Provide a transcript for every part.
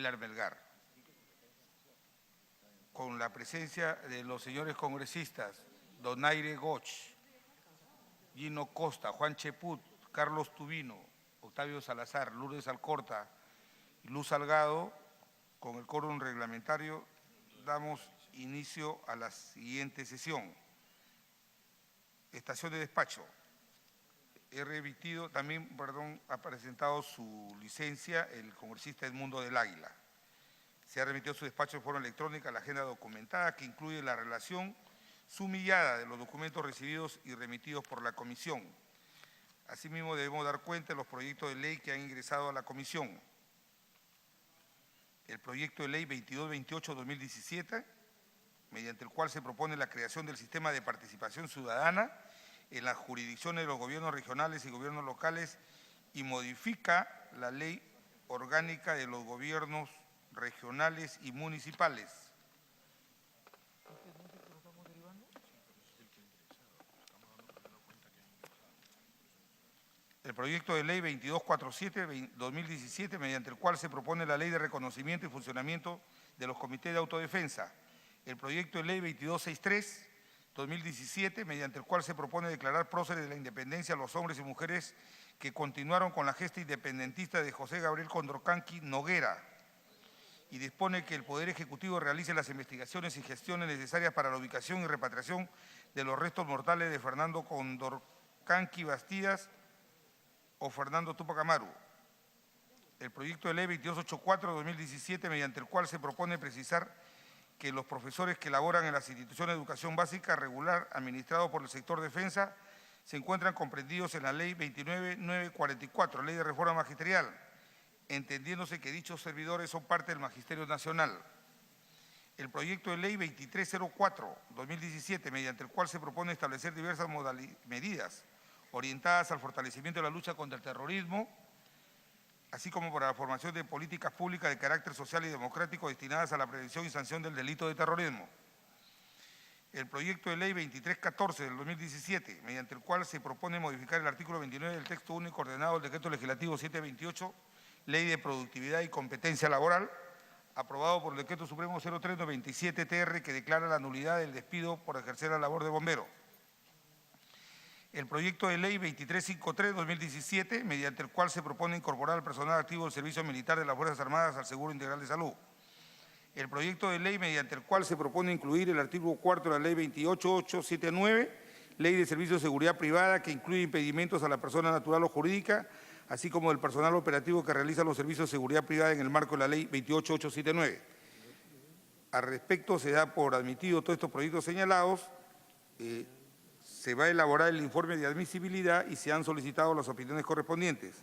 Elar Melgar. Con la presencia de los señores congresistas Donaire Goch, Gino Costa, Juan Cheput, Carlos Tubino, Octavio Salazar, Lourdes Alcorta y Luz Salgado, con el quórum reglamentario damos inicio a la siguiente sesión. Estación de despacho. Ha presentado su licencia el congresista Edmundo del Águila. Se ha remitido a su despacho de forma electrónica la agenda documentada que incluye la relación sumillada de los documentos recibidos y remitidos por la comisión. Asimismo, debemos dar cuenta de los proyectos de ley que han ingresado a la comisión. El proyecto de ley 2228-2017, mediante el cual se propone la creación del sistema de participación ciudadana en las jurisdicciones de los gobiernos regionales y gobiernos locales y modifica la ley orgánica de los gobiernos regionales y municipales. El proyecto de ley 2247-2017, mediante el cual se propone la ley de reconocimiento y funcionamiento de los comités de autodefensa. El proyecto de ley 2263-2017, mediante el cual se propone declarar próceres de la independencia a los hombres y mujeres que continuaron con la gesta independentista de José Gabriel Condorcanqui Noguera, y dispone que el Poder Ejecutivo realice las investigaciones y gestiones necesarias para la ubicación y repatriación de los restos mortales de Fernando Condorcanqui Bastidas o Fernando Túpac Amaru. El proyecto de ley 2284-2017, mediante el cual se propone precisar que los profesores que laboran en las instituciones de educación básica regular administrados por el sector defensa se encuentran comprendidos en la ley 29944, Ley de Reforma Magisterial, entendiéndose que dichos servidores son parte del Magisterio Nacional. El proyecto de ley 2304-2017, mediante el cual se propone establecer diversas medidas orientadas al fortalecimiento de la lucha contra el terrorismo, así como para la formación de políticas públicas de carácter social y democrático destinadas a la prevención y sanción del delito de terrorismo. El proyecto de ley 2314 del 2017, mediante el cual se propone modificar el artículo 29 del texto único ordenado del Decreto Legislativo 728, Ley de Productividad y Competencia Laboral, aprobado por el Decreto Supremo 0397-TR, que declara la nulidad del despido por ejercer la labor de bombero. El proyecto de ley 2353-2017, mediante el cual se propone incorporar al personal activo del Servicio Militar de las Fuerzas Armadas al Seguro Integral de Salud. El proyecto de ley mediante el cual se propone incluir el artículo 4 de la Ley 28879, Ley de Servicios de Seguridad Privada, que incluye impedimentos a la persona natural o jurídica, así como del personal operativo que realiza los servicios de seguridad privada en el marco de la Ley 28879. Al respecto, se da por admitido todos estos proyectos señalados. Se va a elaborar el informe de admisibilidad y se han solicitado las opiniones correspondientes.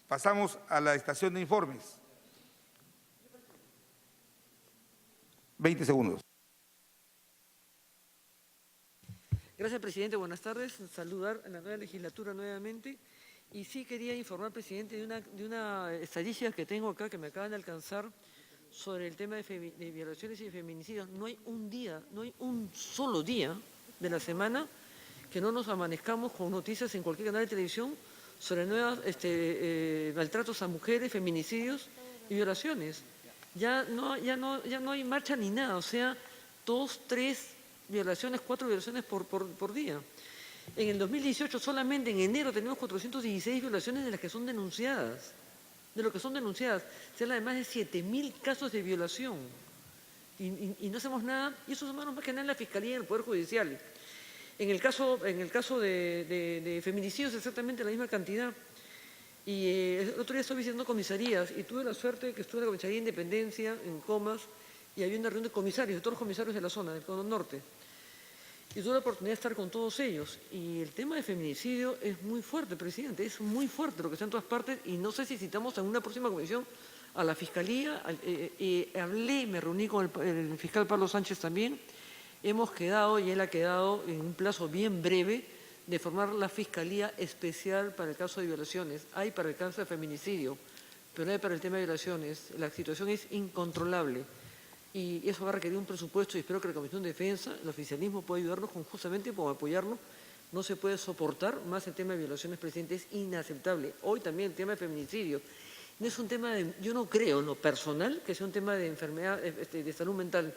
Pasamos a la estación de informes. 20 segundos. Gracias, presidente. Buenas tardes. Saludar a la nueva legislatura nuevamente. Y sí quería informar, presidente, de una estadística que tengo acá, que me acaban de alcanzar, sobre el tema de violaciones y feminicidios. No hay un día, no hay un solo día de la semana que no nos amanezcamos con noticias en cualquier canal de televisión sobre nuevos maltratos a mujeres, feminicidios y violaciones. Ya no hay marcha ni nada, o sea, 2, 3 violaciones, 4 violaciones por día. En el 2018, solamente en enero, tenemos 416 violaciones de las que son denunciadas. De lo que son denunciadas. Se habla de más de 7.000 casos de violación. Y no hacemos nada, y eso es más que nada en la Fiscalía y en el Poder Judicial. En el caso de feminicidios, exactamente la misma cantidad. Y el otro día estuve visitando comisarías y tuve la suerte de que estuve en la comisaría de Independencia, en Comas, y había una reunión de comisarios, de todos los comisarios de la zona, del Cono Norte. Y tuve la oportunidad de estar con todos ellos. Y el tema de feminicidio es muy fuerte, presidente, es muy fuerte lo que está en todas partes. Y no sé si citamos en una próxima comisión a la Fiscalía. Me reuní con el fiscal Pablo Sánchez también. Hemos quedado, y él ha quedado en un plazo bien breve, de formar la Fiscalía Especial para el caso de violaciones. Hay para el caso de feminicidio, pero no hay para el tema de violaciones. La situación es incontrolable. Y eso va a requerir un presupuesto y espero que la Comisión de Defensa, el oficialismo pueda ayudarnos justamente por apoyarnos. No se puede soportar más el tema de violaciones, presidente, es inaceptable. Hoy también el tema de feminicidio. No es un tema de, yo no creo en lo personal que sea un tema de enfermedad, de salud mental.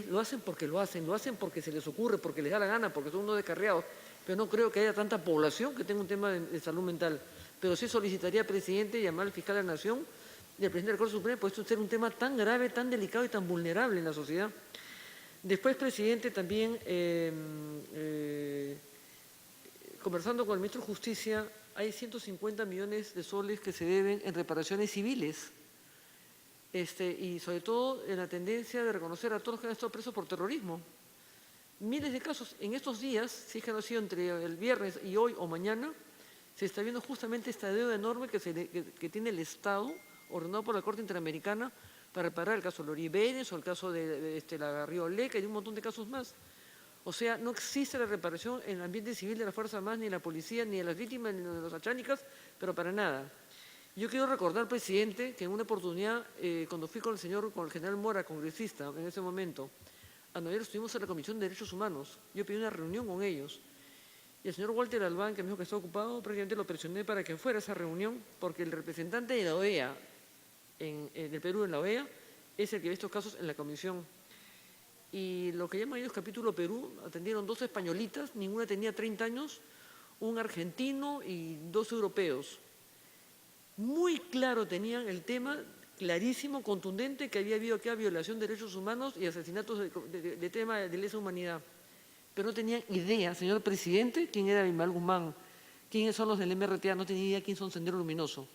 Lo hacen porque lo hacen porque se les ocurre, porque les da la gana, porque son unos descarriados, pero no creo que haya tanta población que tenga un tema de salud mental. Pero sí solicitaría al presidente llamar al fiscal de la Nación y al presidente de la Corte Suprema, pues esto ser un tema tan grave, tan delicado y tan vulnerable en la sociedad. Después, presidente, también conversando con el ministro de Justicia, hay 150 millones de soles que se deben en reparaciones civiles. Y sobre todo en la tendencia de reconocer a todos los que han estado presos por terrorismo. Miles de casos. En estos días, si es que no ha sido entre el viernes y hoy o mañana, se está viendo justamente esta deuda enorme que tiene el Estado, ordenado por la Corte Interamericana, para reparar el caso de Loribenes o el caso de la Garrioleca y un montón de casos más. O sea, no existe la reparación en el ambiente civil de las Fuerzas Armadas, ni de la policía, ni de las víctimas, ni de los achánicas, pero para nada. Yo quiero recordar, presidente, que en una oportunidad, cuando fui con el general Mora, congresista, en ese momento, a Nueva York estuvimos en la Comisión de Derechos Humanos. Yo pedí una reunión con ellos. Y el señor Walter Albán, que me dijo que estaba ocupado, prácticamente lo presioné para que fuera a esa reunión, porque el representante de la OEA, del Perú en la OEA, es el que ve estos casos en la comisión. Y lo que llaman ellos capítulo Perú, atendieron 2 españolitas, ninguna tenía 30 años, un argentino y 2 europeos. Muy claro tenían el tema, clarísimo, contundente, que había habido acá violación de derechos humanos y asesinatos de tema de lesa humanidad. Pero no tenían idea, señor presidente, quién era Abimael Guzmán, quiénes son los del MRTA, no tenía idea quién son Sendero Luminoso.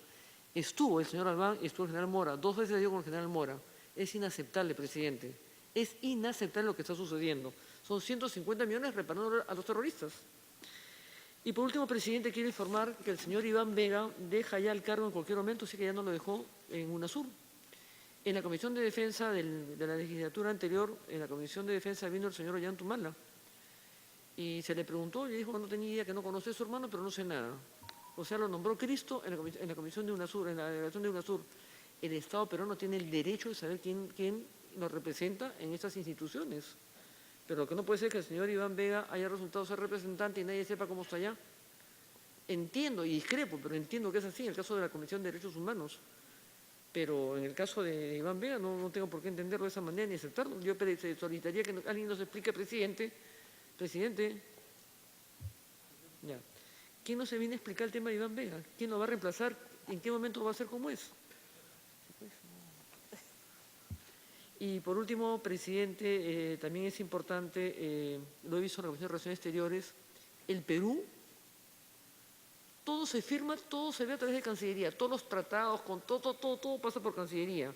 Estuvo el señor Albán y estuvo el general Mora, 2 veces dio con el general Mora. Es inaceptable, presidente. Es inaceptable lo que está sucediendo. Son 150 millones reparando a los terroristas. Y por último, presidente, quiero informar que el señor Iván Vega deja ya el cargo en cualquier momento, sí que ya no lo dejó en UNASUR. En la Comisión de Defensa de la legislatura anterior, en la Comisión de Defensa vino el señor Ollantumala. Y se le preguntó y dijo, no tenía idea, que no conoce a su hermano, pero no sé nada. O sea, lo nombró Cristo en la Comisión de UNASUR, en la delegación de UNASUR. El Estado peruano tiene el derecho de saber quién nos representa en estas instituciones. Pero lo que no puede ser es que el señor Iván Vega haya resultado ser representante y nadie sepa cómo está allá. Entiendo y discrepo, pero entiendo que es así en el caso de la Comisión de Derechos Humanos. Pero en el caso de Iván Vega no tengo por qué entenderlo de esa manera ni aceptarlo. Yo solicitaría que alguien nos explique, presidente, ya. ¿Quién nos viene a explicar el tema de Iván Vega? ¿Quién lo va a reemplazar? ¿En qué momento va a ser como es? Y por último, presidente, también es importante, lo he visto en la Comisión de Relaciones Exteriores, el Perú, todo se firma, todo se ve a través de Cancillería, todos los tratados, con todo pasa por Cancillería.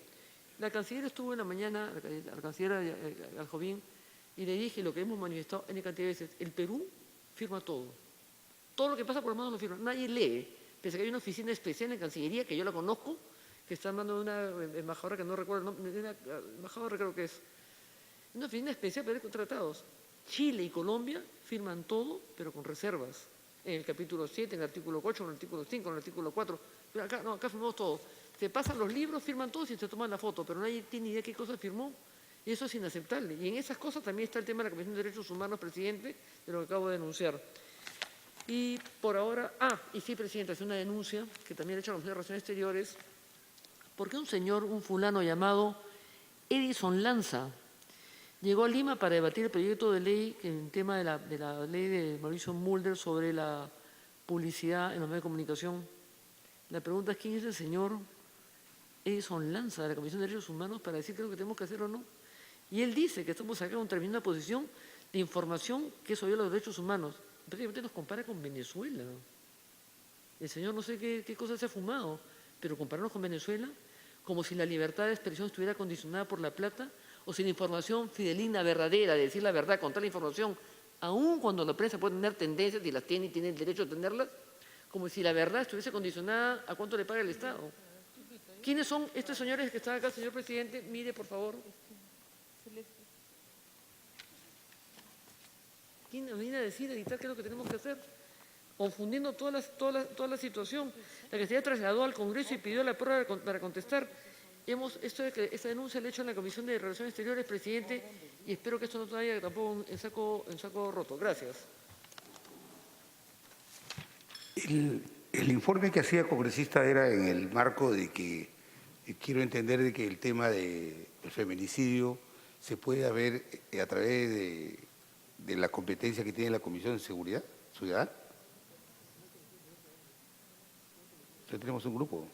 La canciller estuvo en la mañana, la canciller Aljovín, y le dije lo que hemos manifestado en cantidad de veces, el Perú firma todo. Todo lo que pasa por las manos lo firma, nadie lee, pese a que hay una oficina especial en Cancillería, que yo la conozco, que está mandando una embajadora que no recuerdo el nombre, una embajadora creo que es, una oficina especial para ver tratados. Chile y Colombia firman todo, pero con reservas. En el capítulo 7, en el artículo 8, en el artículo 5, en el artículo 4. Pero acá firmamos todo. Se pasan los libros, firman todos y se toman la foto, pero nadie tiene idea qué cosa firmó. Y eso es inaceptable. Y en esas cosas también está el tema de la Comisión de Derechos Humanos, presidente, de lo que acabo de denunciar. Y por ahora, y sí, presidente, hace una denuncia que también ha hecho la Comisión de Relaciones Exteriores, porque un fulano llamado Edison Lanza llegó a Lima para debatir el proyecto de ley, el tema de la ley de Mauricio Mulder sobre la publicidad en los medios de comunicación. La pregunta es, ¿quién es el señor Edison Lanza de la Comisión de Derechos Humanos para decir qué es lo que tenemos que hacer o no? Y él dice que estamos acá en una posición de información que eso viola los derechos humanos. Prácticamente nos compara con Venezuela. El señor no sé qué cosa se ha fumado, pero compararnos con Venezuela, como si la libertad de expresión estuviera condicionada por la plata, o si la información fideligna, verdadera, de decir la verdad, contar la información, aun cuando la prensa puede tener tendencias y las tiene y tiene el derecho a tenerlas, como si la verdad estuviese condicionada a cuánto le paga el Estado. ¿Quiénes son estos señores que están acá, señor presidente? Mire, por favor. ¿Quién nos viene a decir, a dictar qué es lo que tenemos que hacer? Confundiendo toda la situación. La que se ya trasladó al Congreso y pidió la prórroga para contestar. Esta denuncia la he hecho en la Comisión de Relaciones Exteriores, presidente, y espero que esto no vaya tampoco en saco roto. Gracias. El informe que hacía congresista era en el marco de que quiero entender de que el tema del feminicidio se puede ver a través de la competencia que tiene la Comisión de Seguridad Ciudadana. Entonces tenemos un grupo.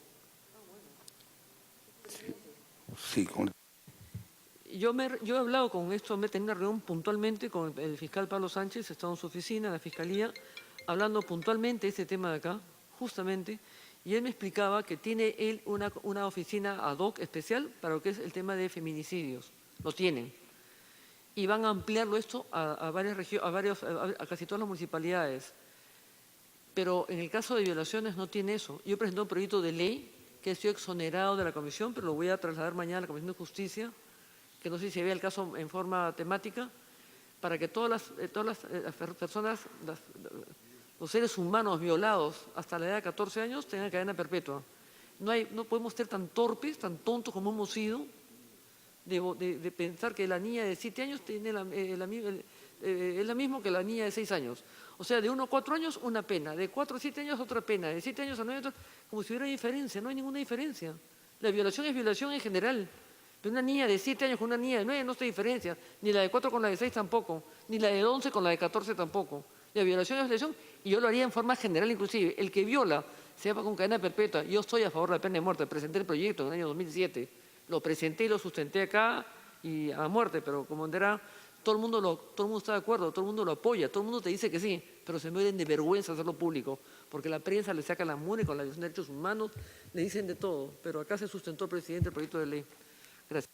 Sí, Yo he hablado con esto, me he tenido una reunión puntualmente con el fiscal Pablo Sánchez, he estado en su oficina, en la Fiscalía, hablando puntualmente de este tema de acá, justamente, y él me explicaba que tiene él una oficina ad hoc especial para lo que es el tema de feminicidios, lo tienen. Y van a ampliarlo esto a varias regiones, a casi todas las municipalidades. Pero en el caso de violaciones no tiene eso. Yo presenté un proyecto de ley que estoy exonerado de la comisión, pero lo voy a trasladar mañana a la Comisión de Justicia, que no sé si vea el caso en forma temática, para que todas las personas, los seres humanos violados hasta la edad de 14 años tengan cadena perpetua. No podemos ser tan torpes, tan tontos como hemos sido, de pensar que la niña de 7 años tiene es la misma que la niña de 6 años. O sea, de 1 a 4 años una pena, de 4 a 7 años otra pena, de 7 años a 9 años, como si hubiera diferencia, no hay ninguna diferencia. La violación es violación en general. Pero una niña de 7 años con una niña de 9 no se diferencia, ni la de 4 con la de 6 tampoco, ni la de 11 con la de 14 tampoco. La violación es violación y yo lo haría en forma general inclusive. El que viola se va con cadena perpetua. Yo estoy a favor de la pena de muerte, presenté el proyecto en el año 2007, lo presenté y lo sustenté acá y a muerte, pero como entenderá, todo el mundo está de acuerdo, todo el mundo lo apoya, todo el mundo te dice que sí, pero se mueren de vergüenza hacerlo público, porque la prensa le saca la mugre con la violación de derechos humanos, le dicen de todo, pero acá se sustentó el presidente el proyecto de ley. Gracias.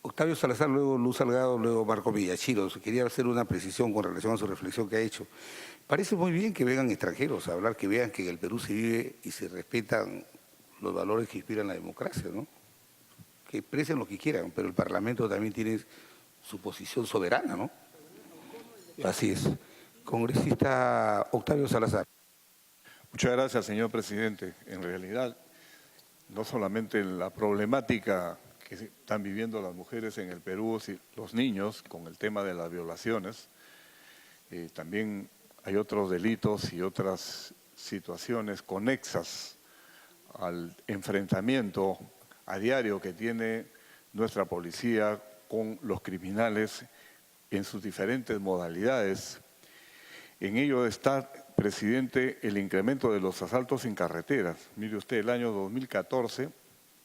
Octavio Salazar, luego Luz Salgado, luego Marco Villachiros. Quería hacer una precisión con relación a su reflexión que ha hecho. Parece muy bien que vengan extranjeros a hablar, que vean que en el Perú se vive y se respetan los valores que inspiran la democracia, ¿no? Que expresen lo que quieran, pero el Parlamento también tiene su posición soberana, ¿no? Así es. Congresista Octavio Salazar. Muchas gracias, señor presidente. En realidad, no solamente la problemática que están viviendo las mujeres en el Perú, los niños, con el tema de las violaciones, también hay otros delitos y otras situaciones conexas al enfrentamiento a diario que tiene nuestra policía con los criminales en sus diferentes modalidades. En ello está, presidente, el incremento de los asaltos en carreteras. Mire usted, el año 2014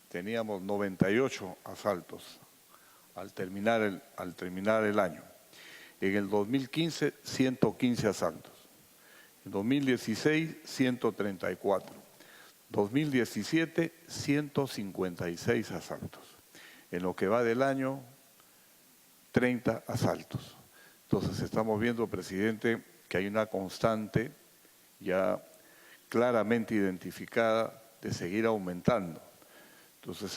teníamos 98 asaltos al terminar el año. En el 2015, 115 asaltos. En 2016, 134. 2017, 156 asaltos. En lo que va del año, 30 asaltos. Entonces estamos viendo, presidente, que hay una constante ya claramente identificada de seguir aumentando. Entonces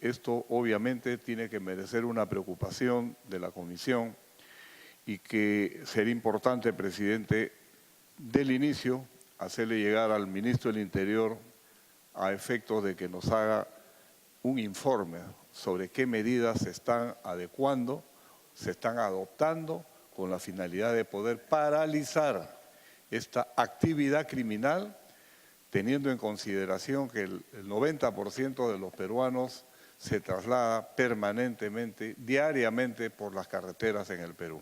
esto obviamente tiene que merecer una preocupación de la Comisión y que sería importante, presidente, del inicio hacerle llegar al ministro del Interior a efectos de que nos haga un informe sobre qué medidas se están adecuando, se están adoptando con la finalidad de poder paralizar esta actividad criminal, teniendo en consideración que el 90% de los peruanos se traslada permanentemente, diariamente por las carreteras en el Perú.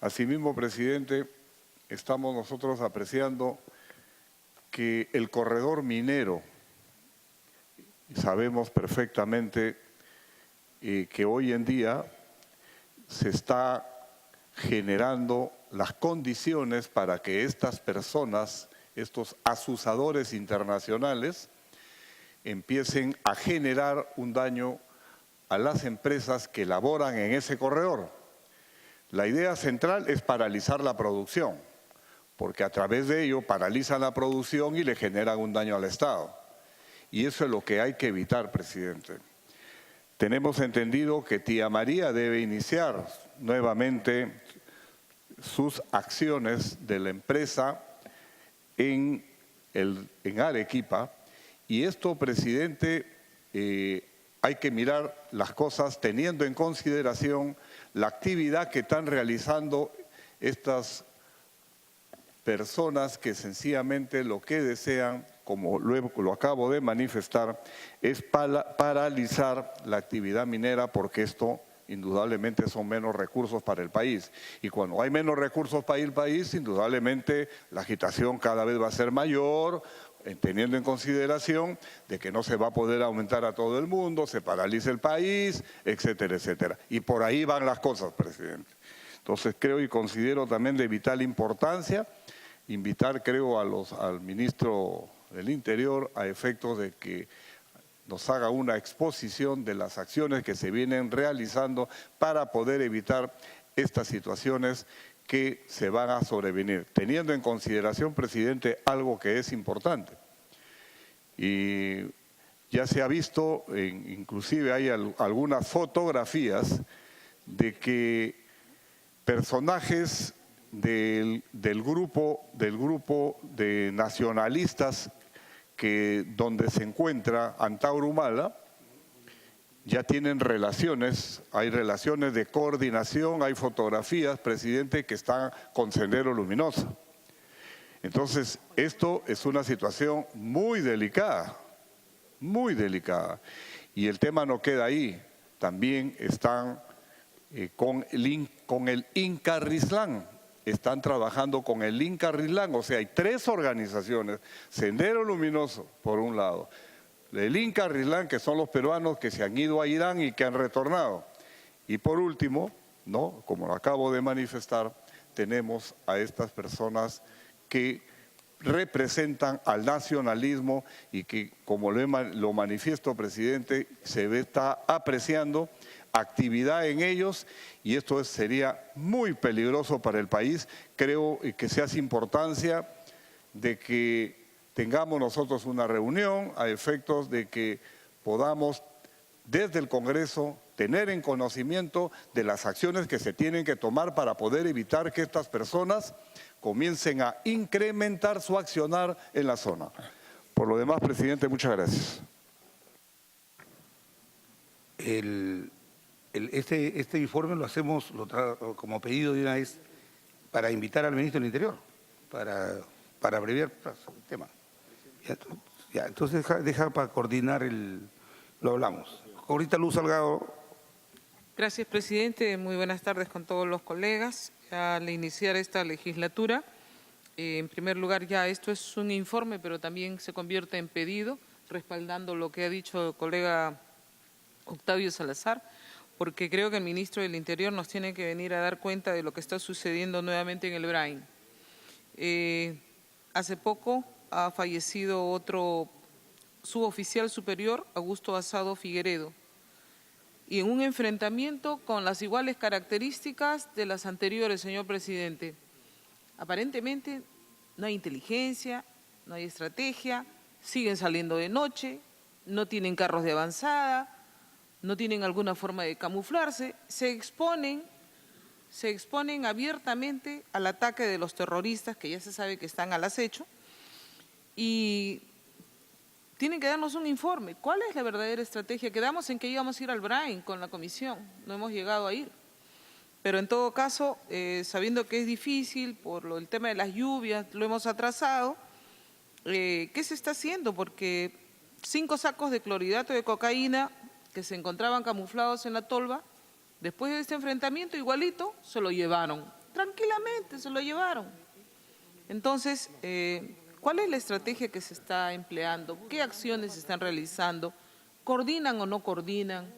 Asimismo, presidente, estamos nosotros apreciando que el corredor minero, sabemos perfectamente que hoy en día se está generando las condiciones para que estas personas, estos asusadores internacionales, empiecen a generar un daño a las empresas que laboran en ese corredor. La idea central es paralizar la producción, porque a través de ello paralizan la producción y le generan un daño al Estado. Y eso es lo que hay que evitar, presidente. Tenemos entendido que Tía María debe iniciar nuevamente sus acciones de la empresa en Arequipa. Y esto, presidente, hay que mirar las cosas teniendo en consideración la actividad que están realizando estas personas que sencillamente lo que desean, como lo acabo de manifestar, es paralizar la actividad minera, porque esto indudablemente son menos recursos para el país. Y cuando hay menos recursos para el país, indudablemente la agitación cada vez va a ser mayor, teniendo en consideración de que no se va a poder aumentar a todo el mundo, se paraliza el país, etcétera, etcétera. Y por ahí van las cosas, presidente. Entonces creo y considero también de vital importancia invitar, creo, al ministro del Interior a efectos de que nos haga una exposición de las acciones que se vienen realizando para poder evitar estas situaciones que se van a sobrevenir, teniendo en consideración, presidente, algo que es importante. Y ya se ha visto, inclusive hay algunas fotografías de que personajes del grupo de nacionalistas donde se encuentra Antauro Humala, ya tienen relaciones, hay relaciones de coordinación, hay fotografías, presidente, que están con Sendero Luminoso. Entonces, esto es una situación muy delicada, muy delicada. Y el tema no queda ahí, también están con el Incarrislán, están trabajando con el Incarrislán, o sea, hay 3 organizaciones, Sendero Luminoso, por un lado, el Incarrislán, que son los peruanos que se han ido a Irán y que han retornado. Y por último, ¿no?, como lo acabo de manifestar, tenemos a estas personas que representan al nacionalismo y que, como lo manifiesto, presidente, está apreciando actividad en ellos, y esto sería muy peligroso para el país. Creo que se hace importancia de que tengamos nosotros una reunión a efectos de que podamos desde el Congreso tener en conocimiento de las acciones que se tienen que tomar para poder evitar que estas personas comiencen a incrementar su accionar en la zona. Por lo demás, presidente, muchas gracias. Este informe lo hacemos como pedido de una vez para invitar al ministro del Interior, para abreviar el tema. Entonces deja para coordinar lo hablamos. Ahorita Luz Salgado. Gracias, presidente. Muy buenas tardes con todos los colegas. Al iniciar esta legislatura, en primer lugar, ya esto es un informe, pero también se convierte en pedido, respaldando lo que ha dicho el colega Octavio Salazar, porque creo que el ministro del Interior nos tiene que venir a dar cuenta de lo que está sucediendo nuevamente en el Brain. Hace poco ha fallecido otro suboficial superior, Augusto Asado Figueredo, y en un enfrentamiento con las iguales características de las anteriores, señor presidente. Aparentemente no hay inteligencia, no hay estrategia, siguen saliendo de noche, no tienen carros de avanzada, no tienen alguna forma de camuflarse, se exponen abiertamente al ataque de los terroristas, que ya se sabe que están al acecho, y tienen que darnos un informe. ¿Cuál es la verdadera estrategia? Quedamos en que íbamos a ir al Brain con la comisión, no hemos llegado a ir. Pero en todo caso, sabiendo que es difícil por el tema de las lluvias, lo hemos atrasado, ¿qué se está haciendo? Porque 5 sacos de clorhidrato de cocaína que se encontraban camuflados en la tolva, después de este enfrentamiento igualito, se lo llevaron. Tranquilamente se lo llevaron. Entonces, ¿cuál es la estrategia que se está empleando? ¿Qué acciones se están realizando? ¿Coordinan o no coordinan?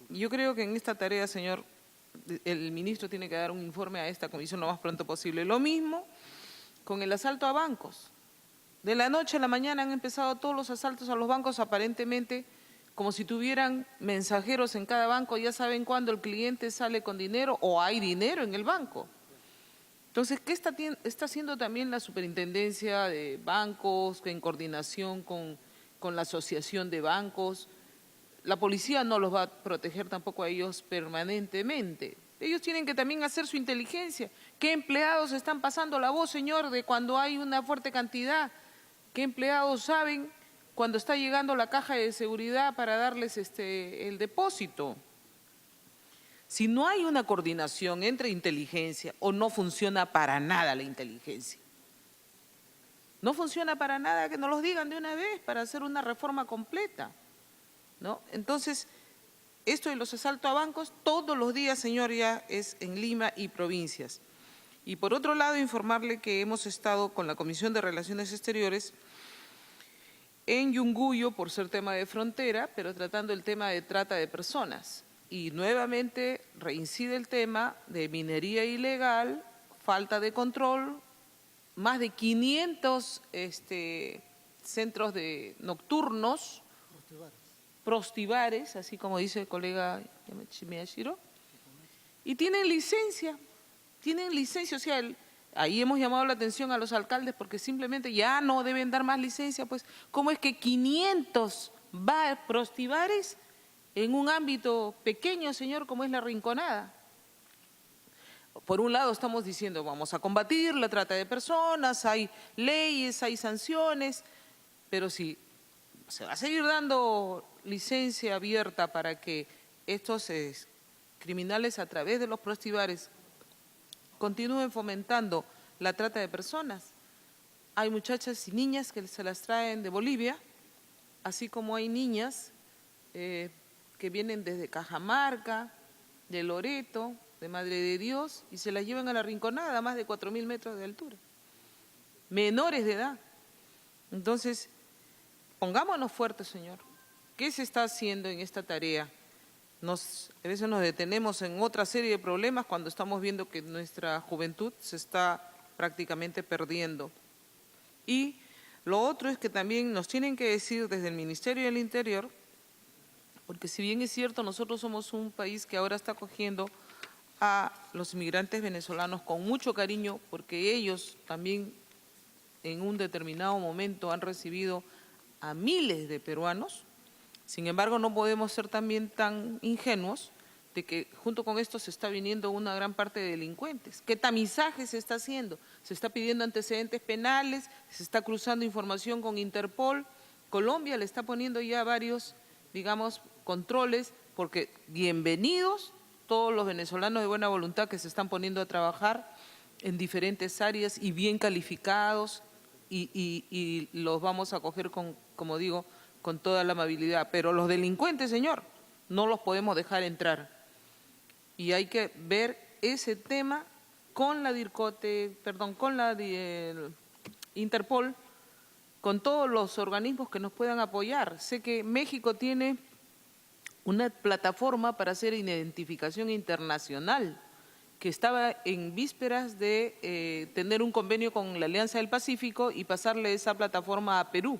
Yo creo que en esta tarea, señor, el ministro tiene que dar un informe a esta comisión lo más pronto posible. Lo mismo con el asalto a bancos. De la noche a la mañana han empezado todos los asaltos a los bancos, aparentemente como si tuvieran mensajeros en cada banco, ya saben cuándo el cliente sale con dinero o hay dinero en el banco. Entonces, ¿qué está haciendo también la Superintendencia de Bancos en coordinación con la Asociación de Bancos? La policía no los va a proteger tampoco a ellos permanentemente. Ellos tienen que también hacer su inteligencia. ¿Qué empleados están pasando la voz, señor, de cuando hay una fuerte cantidad? ¿Qué empleados saben cuando está llegando la caja de seguridad para darles el depósito? Si no hay una coordinación entre inteligencia, o no funciona para nada la inteligencia. No funciona para nada, que nos lo digan de una vez para hacer una reforma completa, ¿no? Entonces, esto de los asaltos a bancos, todos los días, señor, ya es en Lima y provincias. Y por otro lado, informarle que hemos estado con la Comisión de Relaciones Exteriores en Yunguyo, por ser tema de frontera, pero tratando el tema de trata de personas. Y nuevamente reincide el tema de minería ilegal, falta de control, más de 500 centros nocturnos, prostibares, así como dice el colega Miyashiro, y tienen licencia, o sea, ahí hemos llamado la atención a los alcaldes porque simplemente ya no deben dar más licencia, pues, ¿cómo es que 500 prostibares en un ámbito pequeño, señor, como es La Rinconada? Por un lado estamos diciendo vamos a combatir la trata de personas, hay leyes, hay sanciones, pero si se va a seguir dando licencia abierta para que estos criminales a través de los prostibares continúen fomentando la trata de personas. Hay muchachas y niñas que se las traen de Bolivia, así como hay niñas que vienen desde Cajamarca, de Loreto, de Madre de Dios, y se las llevan a La Rinconada a más de 4.000 metros de altura. Menores de edad. Entonces, pongámonos fuertes, señor. ¿Qué se está haciendo en esta tarea? A veces nos detenemos en otra serie de problemas cuando estamos viendo que nuestra juventud se está prácticamente perdiendo. Y lo otro es que también nos tienen que decir desde el Ministerio del Interior, porque si bien es cierto, nosotros somos un país que ahora está acogiendo a los inmigrantes venezolanos con mucho cariño, porque ellos también en un determinado momento han recibido a miles de peruanos. Sin embargo, no podemos ser también tan ingenuos de que junto con esto se está viniendo una gran parte de delincuentes. ¿Qué tamizaje se está haciendo? Se está pidiendo antecedentes penales, se está cruzando información con Interpol. Colombia le está poniendo ya varios, digamos, controles, porque bienvenidos todos los venezolanos de buena voluntad que se están poniendo a trabajar en diferentes áreas y bien calificados y los vamos a acoger con, como digo, con toda la amabilidad. Pero los delincuentes, señor, no los podemos dejar entrar. Y hay que ver ese tema con la Interpol, con todos los organismos que nos puedan apoyar. Sé que México tiene una plataforma para hacer identificación internacional, que estaba en vísperas de tener un convenio con la Alianza del Pacífico y pasarle esa plataforma a Perú.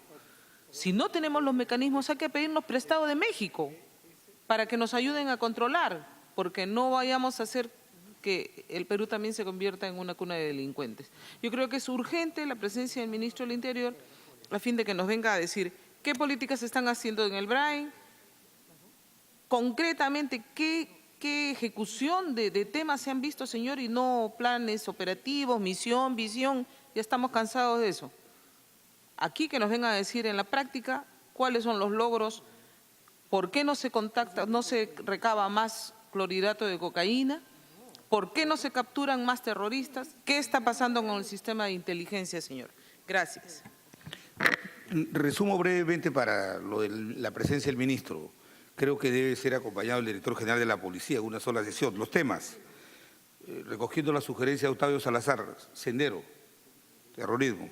Si no tenemos los mecanismos, hay que pedirnos prestado de México para que nos ayuden a controlar, porque no vayamos a hacer que el Perú también se convierta en una cuna de delincuentes. Yo creo que es urgente la presencia del Ministro del Interior a fin de que nos venga a decir qué políticas se están haciendo en el BRAIN, concretamente qué ejecución de temas se han visto, señor, y no planes operativos, misión, visión. Ya estamos cansados de eso. Aquí que nos vengan a decir en la práctica cuáles son los logros, por qué no se recaba más clorhidrato de cocaína, por qué no se capturan más terroristas, qué está pasando con el sistema de inteligencia, señor. Gracias. Resumo brevemente para lo de la presencia del ministro. Creo que debe ser acompañado el director general de la policía en una sola sesión. Los temas, recogiendo la sugerencia de Octavio Salazar, Sendero, terrorismo,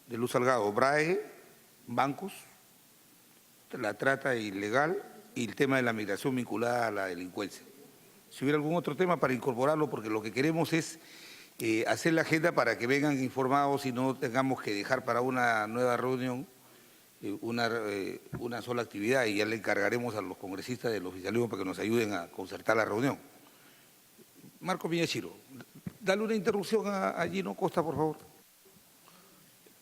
de Luz Salgado, BRAE, bancos, la trata ilegal y el tema de la migración vinculada a la delincuencia. Si hubiera algún otro tema para incorporarlo, porque lo que queremos es hacer la agenda para que vengan informados y no tengamos que dejar para una nueva reunión una sola actividad, y ya le encargaremos a los congresistas del oficialismo para que nos ayuden a concertar la reunión. Marco Miyashiro, dale una interrupción a Gino Costa, por favor.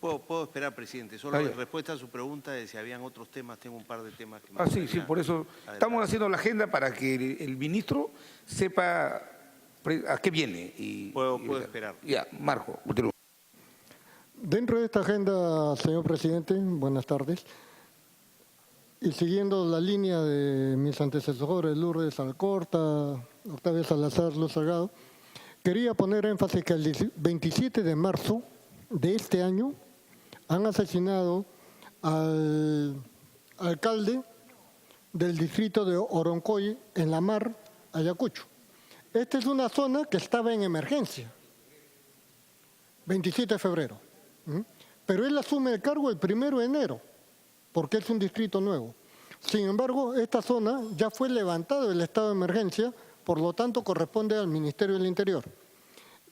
Puedo esperar, presidente. Solo en respuesta a su pregunta de si habían otros temas, tengo un par de temas que me Sí, por eso adelantar. estamos haciendo la agenda para que el ministro sepa a qué viene. Puedo esperar. Ya, Marco, continúa. Dentro de esta agenda, señor presidente, buenas tardes, y siguiendo la línea de mis antecesores, Lourdes Alcorta, Octavio Salazar, Luz Salgado, quería poner énfasis que el 27 de marzo de este año han asesinado al alcalde del distrito de Oroncoy, en la Mar, Ayacucho. Esta es una zona que estaba en emergencia, 27 de febrero. Pero él asume el cargo el 1 de enero, porque es un distrito nuevo. Sin embargo, esta zona ya fue levantada del estado de emergencia, por lo tanto corresponde al Ministerio del Interior.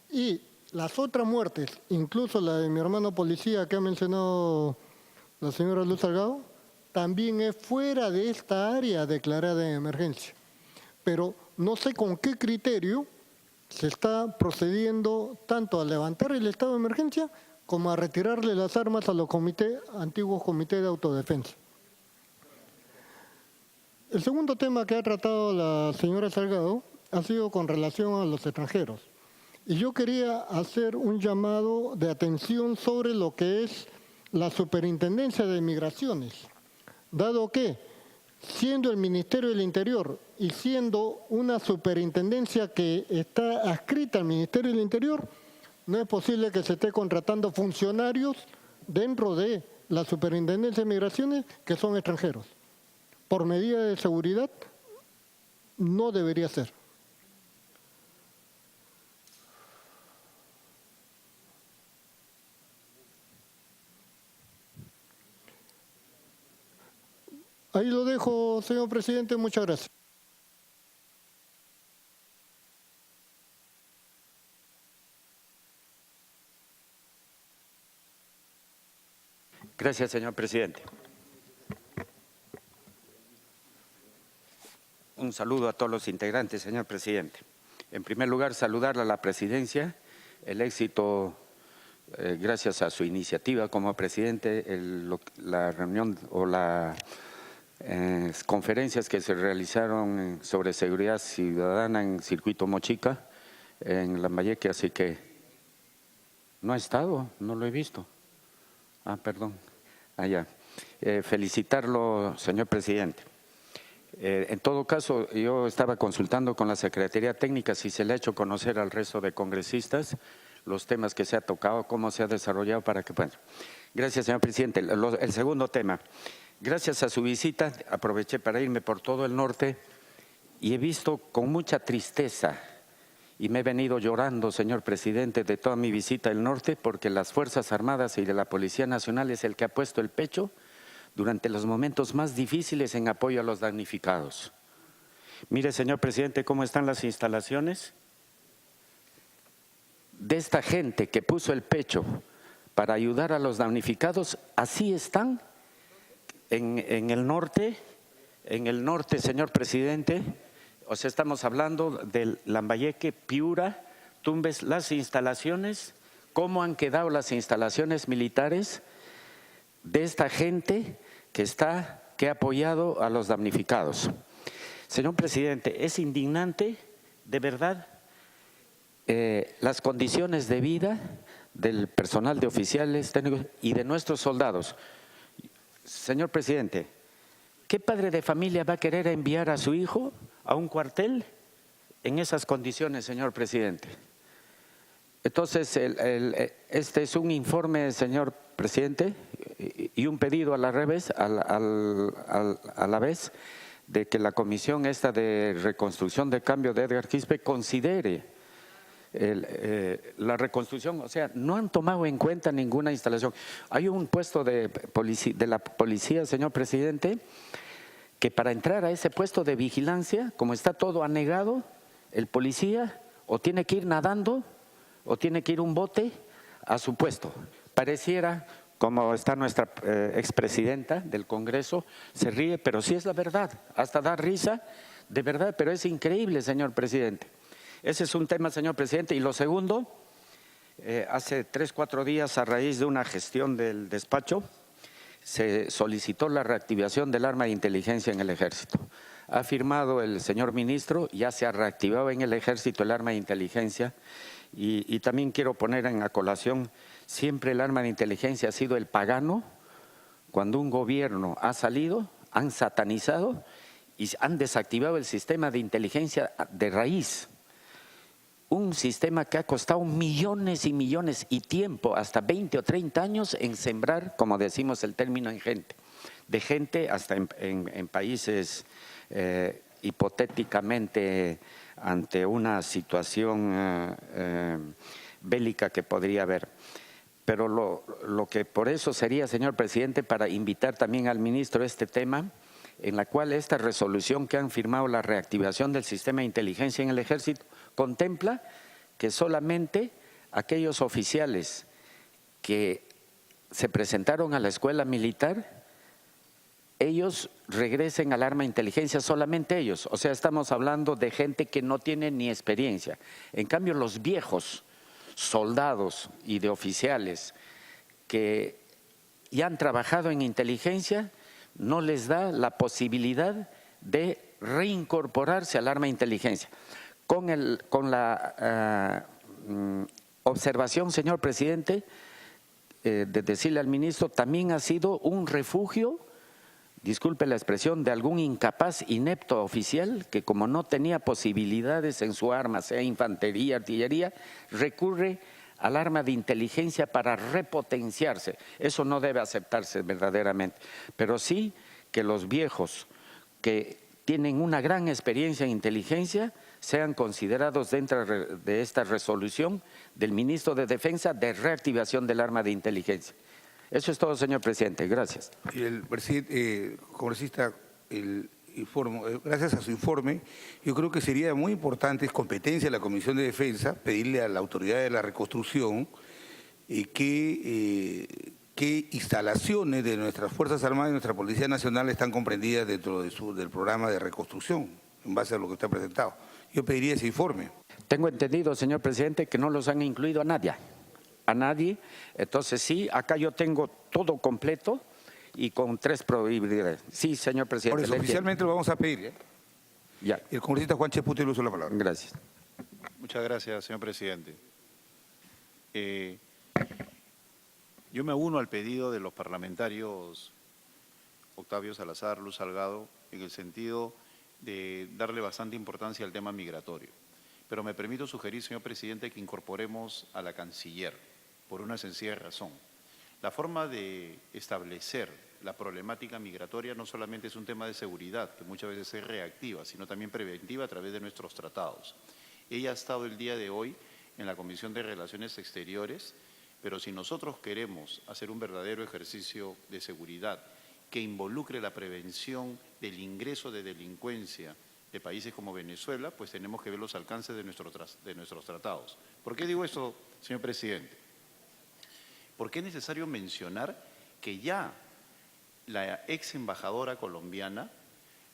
Y las otras muertes, incluso la de mi hermano policía que ha mencionado la señora Luz Salgado, también es fuera de esta área declarada en emergencia. Pero no sé con qué criterio se está procediendo tanto a levantar el estado de emergencia como a retirarle las armas a los antiguos comités de autodefensa. El segundo tema que ha tratado la señora Salgado ha sido con relación a los extranjeros. Y yo quería hacer un llamado de atención sobre lo que es la Superintendencia de Migraciones, dado que, siendo el Ministerio del Interior y siendo una superintendencia que está adscrita al Ministerio del Interior, no es posible que se esté contratando funcionarios dentro de la Superintendencia de Migraciones que son extranjeros. Por medida de seguridad, no debería ser. Ahí lo dejo, señor presidente. Muchas gracias. Gracias, señor presidente. Un saludo a todos los integrantes, señor presidente. En primer lugar, saludar a la presidencia, el éxito, gracias a su iniciativa como presidente, la reunión o las conferencias que se realizaron sobre seguridad ciudadana en Circuito Mochica, en Lambayeque, así que no ha estado, no lo he visto. Perdón. Ya. Felicitarlo, señor presidente. En todo caso, yo estaba consultando con la Secretaría Técnica si se le ha hecho conocer al resto de congresistas los temas que se ha tocado, cómo se ha desarrollado para que puedan. Gracias, señor presidente. El segundo tema. Gracias a su visita, aproveché para irme por todo el norte y he visto con mucha tristeza y me he venido llorando, señor presidente, de toda mi visita al norte, porque las Fuerzas Armadas y de la Policía Nacional es el que ha puesto el pecho durante los momentos más difíciles en apoyo a los damnificados. Mire, señor presidente, cómo están las instalaciones de esta gente que puso el pecho para ayudar a los damnificados. Así están en el norte, señor presidente. O sea, estamos hablando del Lambayeque, Piura, Tumbes, las instalaciones, cómo han quedado las instalaciones militares de esta gente que ha apoyado a los damnificados. Señor presidente, es indignante, de verdad, las condiciones de vida del personal de oficiales técnicos y de nuestros soldados. Señor presidente, ¿qué padre de familia va a querer enviar a su hijo a un cuartel en esas condiciones, señor presidente? Entonces, este es un informe, señor presidente, y un pedido a la vez de que la comisión esta de reconstrucción de cambio de Edgar Quispe considere la reconstrucción. O sea, no han tomado en cuenta ninguna instalación. Hay un puesto de la policía, señor presidente, que para entrar a ese puesto de vigilancia, como está todo anegado, el policía o tiene que ir nadando o tiene que ir un bote a su puesto. Pareciera, como está nuestra expresidenta del Congreso, se ríe, pero sí es la verdad, hasta da risa, de verdad, pero es increíble, señor presidente. Ese es un tema, señor presidente. Y lo segundo, hace 3 o 4 días, a raíz de una gestión del despacho, se solicitó la reactivación del arma de inteligencia en el Ejército. Ha firmado el señor ministro, ya se ha reactivado en el Ejército el arma de inteligencia y también quiero poner en a colación, siempre el arma de inteligencia ha sido el pagano. Cuando un gobierno ha salido, han satanizado y han desactivado el sistema de inteligencia de raíz. Un sistema que ha costado millones y millones y tiempo, hasta 20 o 30 años, en sembrar, como decimos el término, en gente. De gente hasta en países hipotéticamente ante una situación bélica que podría haber. Pero lo que por eso sería, señor presidente, para invitar también al ministro este tema, en la cual esta resolución que han firmado la reactivación del sistema de inteligencia en el Ejército contempla que solamente aquellos oficiales que se presentaron a la escuela militar, ellos regresen al arma de inteligencia, solamente ellos. O sea, estamos hablando de gente que no tiene ni experiencia. En cambio, los viejos soldados y de oficiales que ya han trabajado en inteligencia, no les da la posibilidad de reincorporarse al arma de inteligencia. Con la observación, señor presidente, de decirle al ministro, también ha sido un refugio, disculpe la expresión, de algún incapaz, inepto oficial que, como no tenía posibilidades en su arma, sea infantería, artillería, recurre al arma de inteligencia para repotenciarse. Eso no debe aceptarse verdaderamente, pero sí que los viejos que tienen una gran experiencia en inteligencia sean considerados dentro de esta resolución del ministro de Defensa de reactivación del arma de inteligencia. Eso es todo, señor presidente. Gracias. El presidente, congresista, gracias a su informe, yo creo que sería muy importante, es competencia de la Comisión de Defensa, pedirle a la Autoridad de la Reconstrucción qué instalaciones de nuestras Fuerzas Armadas y nuestra Policía Nacional están comprendidas dentro del programa de reconstrucción, en base a lo que está presentado. Yo pediría ese informe. Tengo entendido, señor presidente, que no los han incluido a nadie. A nadie. Entonces, sí, acá yo tengo todo completo y con 3 probabilidades. Sí, señor presidente. Por eso, oficialmente lo vamos a pedir. Ya. El congresista Juan Chepute le usa la palabra. Gracias. Muchas gracias, señor presidente. Yo me uno al pedido de los parlamentarios Octavio Salazar, Luz Salgado, en el sentido de darle bastante importancia al tema migratorio. Pero me permito sugerir, señor presidente, que incorporemos a la canciller, por una sencilla razón. La forma de establecer la problemática migratoria no solamente es un tema de seguridad, que muchas veces es reactiva, sino también preventiva a través de nuestros tratados. Ella ha estado el día de hoy en la Comisión de Relaciones Exteriores, pero si nosotros queremos hacer un verdadero ejercicio de seguridad que involucre la prevención del ingreso de delincuencia de países como Venezuela, pues tenemos que ver los alcances de nuestros tratados. ¿Por qué digo esto, señor presidente? Porque es necesario mencionar que ya la ex embajadora colombiana,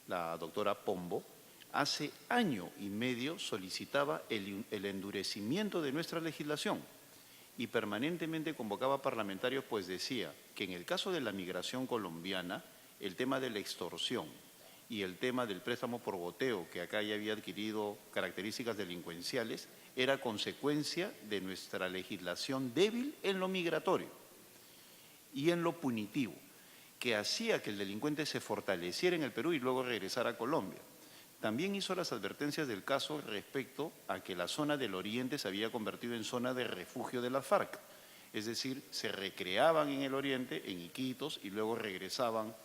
la doctora Pombo, hace año y medio solicitaba el endurecimiento de nuestra legislación y permanentemente convocaba parlamentarios, pues decía que en el caso de la migración colombiana, el tema de la extorsión y el tema del préstamo por goteo, que acá ya había adquirido características delincuenciales, era consecuencia de nuestra legislación débil en lo migratorio y en lo punitivo, que hacía que el delincuente se fortaleciera en el Perú y luego regresara a Colombia. También hizo las advertencias del caso respecto a que la zona del Oriente se había convertido en zona de refugio de la FARC, es decir, se recreaban en el Oriente, en Iquitos, y luego regresaban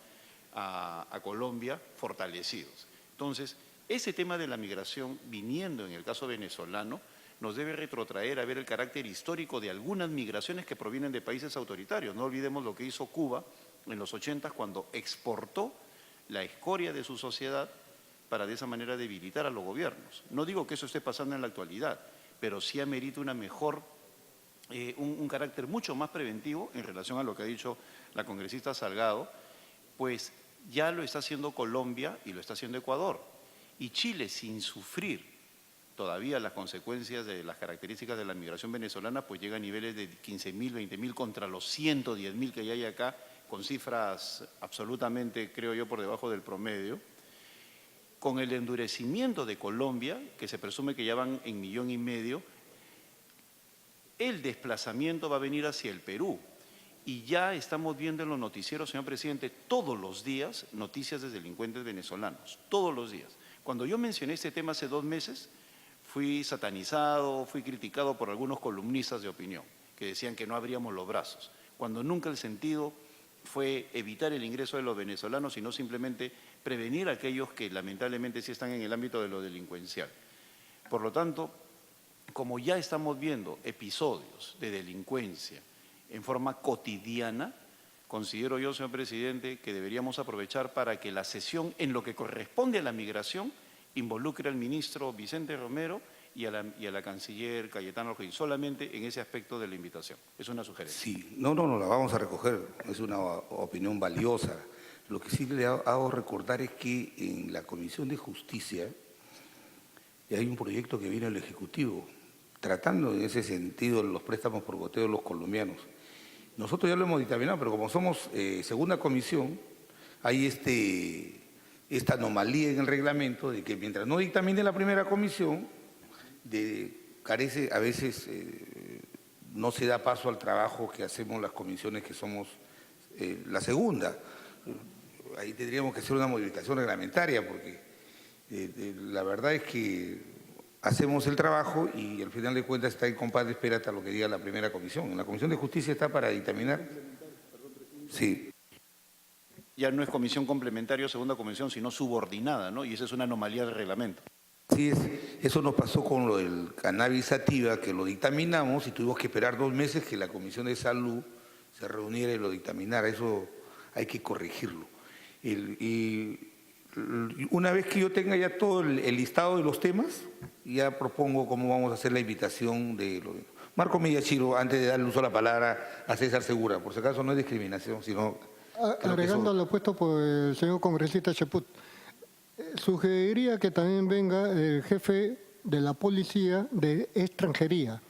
a Colombia fortalecidos. Entonces, ese tema de la migración, viniendo en el caso venezolano, nos debe retrotraer a ver el carácter histórico de algunas migraciones que provienen de países autoritarios. No olvidemos lo que hizo Cuba en los 80 cuando exportó la escoria de su sociedad para de esa manera debilitar a los gobiernos. No digo que eso esté pasando en la actualidad, pero sí amerita una mejor, un carácter mucho más preventivo en relación a lo que ha dicho la congresista Salgado, pues ya lo está haciendo Colombia y lo está haciendo Ecuador. Y Chile, sin sufrir todavía las consecuencias de las características de la migración venezolana, pues llega a niveles de 15.000, 20.000 contra los 110.000 que ya hay acá, con cifras absolutamente, creo yo, por debajo del promedio. Con el endurecimiento de Colombia, que se presume que ya van en 1,5 millones, el desplazamiento va a venir hacia el Perú. y ya estamos viendo en los noticieros, señor presidente, todos los días noticias de delincuentes venezolanos, todos los días. Cuando yo mencioné este tema hace 2 meses, fui satanizado, fui criticado por algunos columnistas de opinión que decían que no abríamos los brazos, cuando nunca el sentido fue evitar el ingreso de los venezolanos, sino simplemente prevenir a aquellos que lamentablemente sí están en el ámbito de lo delincuencial. Por lo tanto, como ya estamos viendo episodios de delincuencia en forma cotidiana, considero yo, señor presidente, que deberíamos aprovechar para que la sesión en lo que corresponde a la migración involucre al ministro Vicente Romero y a la canciller Cayetana Orjuín, solamente en ese aspecto de la invitación. Es una sugerencia. Sí, no, la vamos a recoger, es una opinión valiosa. Lo que sí le hago recordar es que en la Comisión de Justicia hay un proyecto que viene al Ejecutivo, tratando en ese sentido los préstamos por goteo de los colombianos. Nosotros ya lo hemos dictaminado, pero como somos segunda comisión, hay esta anomalía en el reglamento de que mientras no dictamine la primera comisión, carece a veces, no se da paso al trabajo que hacemos las comisiones que somos la segunda. Ahí tendríamos que hacer una modificación reglamentaria porque la verdad es que hacemos el trabajo y al final de cuentas está en compás de espera hasta lo que diga la primera comisión. La Comisión de Justicia está para dictaminar. Sí. Ya no es comisión complementaria o segunda comisión, sino subordinada, ¿no? Y esa es una anomalía del reglamento. Sí, eso nos pasó con lo del cannabis sativa, que lo dictaminamos y tuvimos que esperar 2 meses que la Comisión de Salud se reuniera y lo dictaminara. Eso hay que corregirlo. Y una vez que yo tenga ya todo el listado de los temas, ya propongo cómo vamos a hacer la invitación de los... Marco Millachiro, antes de darle uso a la palabra a César Segura, por si acaso no es discriminación, sino... Agregando a lo puesto por el señor congresista Cheput, sugeriría que también venga el jefe de la policía de extranjería,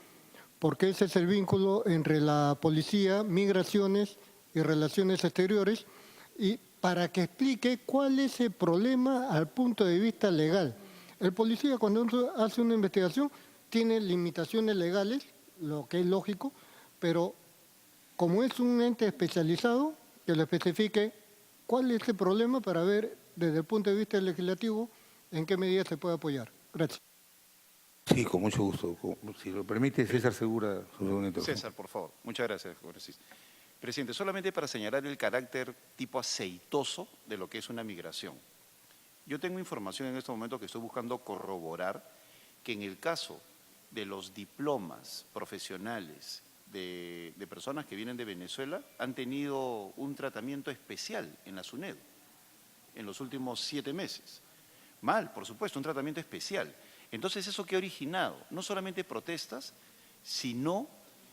porque ese es el vínculo entre la policía, migraciones y relaciones exteriores, y para que explique cuál es el problema al punto de vista legal. El policía cuando hace una investigación tiene limitaciones legales, lo que es lógico, pero como es un ente especializado, que lo especifique cuál es el problema para ver desde el punto de vista legislativo en qué medida se puede apoyar. Gracias. Sí, con mucho gusto. Si lo permite, César Segura. César, por favor. Muchas gracias, congresista. Presidente, solamente para señalar el carácter tipo aceitoso de lo que es una migración. Yo tengo información en este momento que estoy buscando corroborar que en el caso de los diplomas profesionales de personas que vienen de Venezuela han tenido un tratamiento especial en la SUNEDU en los últimos 7 meses. Mal, por supuesto, un tratamiento especial. Entonces, ¿eso qué ha originado? No solamente protestas, sino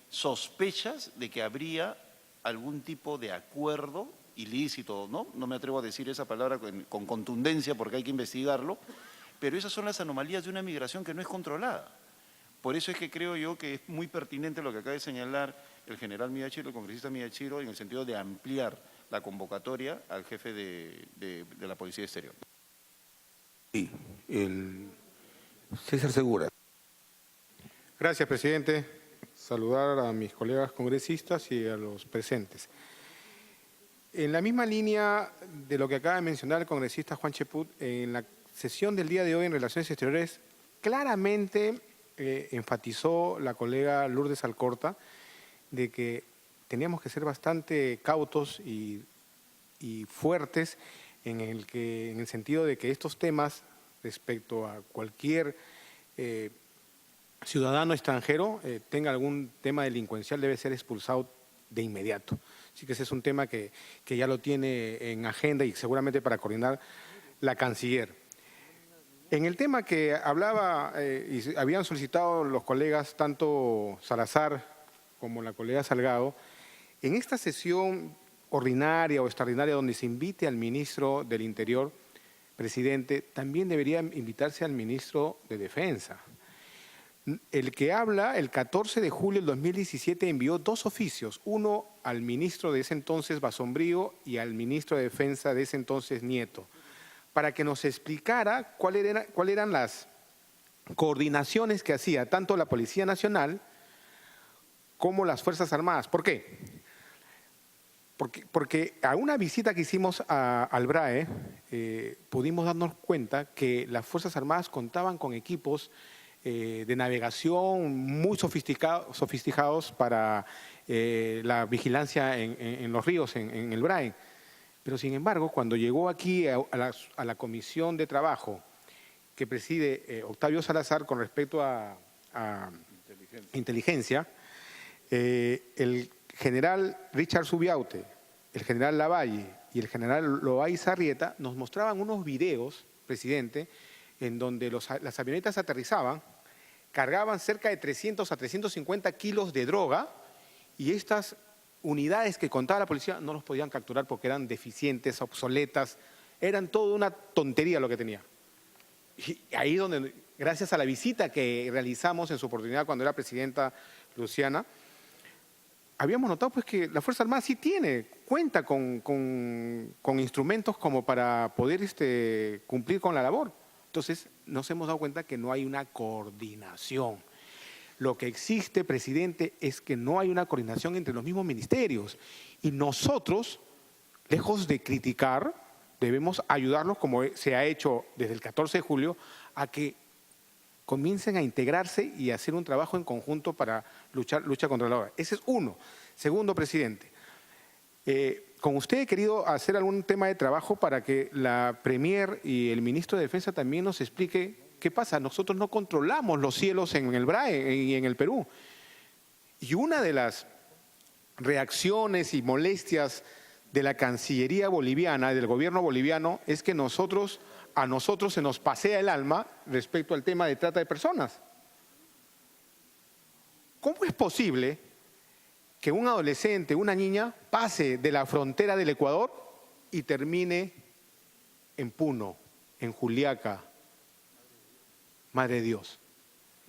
sospechas de que habría algún tipo de acuerdo ilícito, ¿no? No me atrevo a decir esa palabra con contundencia porque hay que investigarlo, pero esas son las anomalías de una migración que no es controlada. Por eso es que creo yo que es muy pertinente lo que acaba de señalar el general Millachiro, el congresista Millachiro, en el sentido de ampliar la convocatoria al jefe de la Policía Exterior. Sí, César Segura. Gracias, presidente. Saludar a mis colegas congresistas y a los presentes. En la misma línea de lo que acaba de mencionar el congresista Juan Cheput, en la sesión del día de hoy en Relaciones Exteriores, claramente enfatizó la colega Lourdes Alcorta de que teníamos que ser bastante cautos y fuertes en el sentido de que estos temas respecto a cualquier ciudadano extranjero tenga algún tema delincuencial debe ser expulsado de inmediato. Así que ese es un tema que ya lo tiene en agenda y seguramente para coordinar la canciller. En el tema que hablaba y habían solicitado los colegas, tanto Salazar como la colega Salgado, en esta sesión ordinaria o extraordinaria donde se invite al ministro del Interior, presidente, también debería invitarse al ministro de Defensa. El que habla, el 14 de julio del 2017, envió 2 oficios, uno al ministro de ese entonces, Basombrío, y al ministro de Defensa de ese entonces, Nieto, para que nos explicara cuáles eran las coordinaciones que hacía tanto la Policía Nacional como las Fuerzas Armadas. ¿Por qué? Porque a una visita que hicimos al BRAE, pudimos darnos cuenta que las Fuerzas Armadas contaban con equipos de navegación muy sofisticados para la vigilancia en los ríos, en el BRAE. Pero sin embargo, cuando llegó aquí a la Comisión de Trabajo que preside Octavio Salazar con respecto a inteligencia, el general Richard Subiaute, el general Lavalle y el general Loaiza Arrieta nos mostraban unos videos, presidente, en donde las avionetas aterrizaban, cargaban cerca de 300 a 350 kilos de droga y estas unidades que contaba la policía no los podían capturar porque eran deficientes, obsoletas, eran toda una tontería lo que tenía. Y ahí donde, gracias a la visita que realizamos en su oportunidad cuando era presidenta Luciana, habíamos notado pues que la Fuerza Armada sí cuenta con instrumentos como para poder cumplir con la labor. Entonces nos hemos dado cuenta que no hay una coordinación. Lo que existe, presidente, es que no hay una coordinación entre los mismos ministerios. Y nosotros, lejos de criticar, debemos ayudarlos, como se ha hecho desde el 14 de julio, a que comiencen a integrarse y a hacer un trabajo en conjunto para lucha contra la droga. Ese es uno. Segundo, presidente, con usted he querido hacer algún tema de trabajo para que la Premier y el ministro de Defensa también nos explique qué pasa. Nosotros no controlamos los cielos en el BRAE y en el Perú. Y una de las reacciones y molestias de la Cancillería boliviana y del gobierno boliviano es que a nosotros se nos pasea el alma respecto al tema de trata de personas. ¿Cómo es posible que un adolescente, una niña, pase de la frontera del Ecuador y termine en Puno, en Juliaca? Madre de Dios.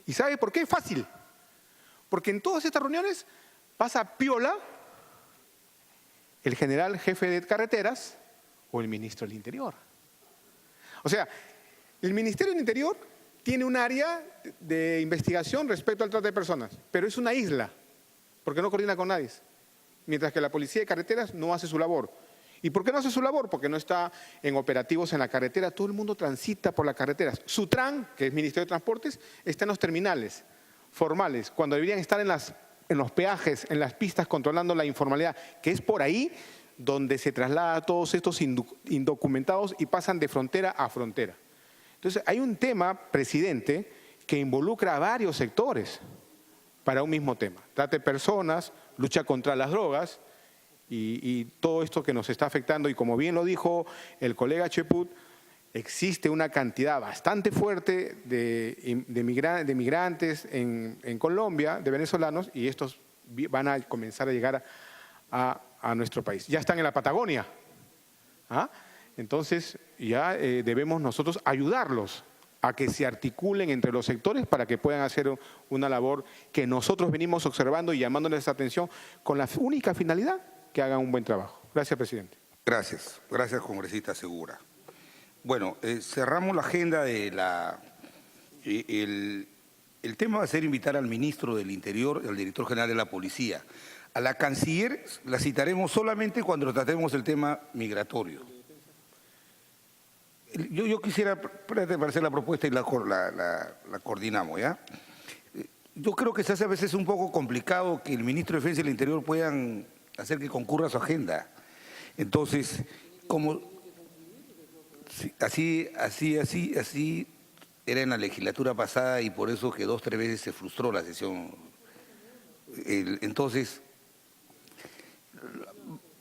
¿Y sabe por qué? Fácil. Porque en todas estas reuniones pasa piola el general jefe de carreteras o el ministro del Interior. O sea, el Ministerio del Interior tiene un área de investigación respecto al trata de personas, pero es una isla, porque no coordina con nadie. Mientras que la Policía de Carreteras no hace su labor. ¿Y por qué no hace su labor? Porque no está en operativos en la carretera. Todo el mundo transita por las carreteras. Sutran, que es Ministerio de Transportes, está en los terminales formales, cuando deberían estar en los peajes, en las pistas, controlando la informalidad, que es por ahí donde se traslada a todos estos indocumentados y pasan de frontera a frontera. Entonces, hay un tema, presidente, que involucra a varios sectores para un mismo tema. Trata de personas, lucha contra las drogas y todo esto que nos está afectando. Y como bien lo dijo el colega Cheput, existe una cantidad bastante fuerte de migrantes en Colombia, de venezolanos, y estos van a comenzar a llegar a nuestro país. Ya están en la Patagonia. Entonces, ya debemos nosotros ayudarlos a que se articulen entre los sectores para que puedan hacer una labor que nosotros venimos observando y llamándoles atención con la única finalidad que hagan un buen trabajo. Gracias, presidente. Gracias. Gracias, congresista Segura. Bueno, cerramos la agenda de el tema va a ser invitar al ministro del Interior y al director general de la Policía. A la canciller la citaremos solamente cuando tratemos el tema migratorio. Yo quisiera hacer la propuesta y la coordinamos, ¿ya? Yo creo que se hace a veces un poco complicado que el ministro de Defensa y el Interior puedan hacer que concurra a su agenda. Entonces, como así era en la legislatura pasada y por eso que 2 o 3 veces se frustró la sesión. Entonces,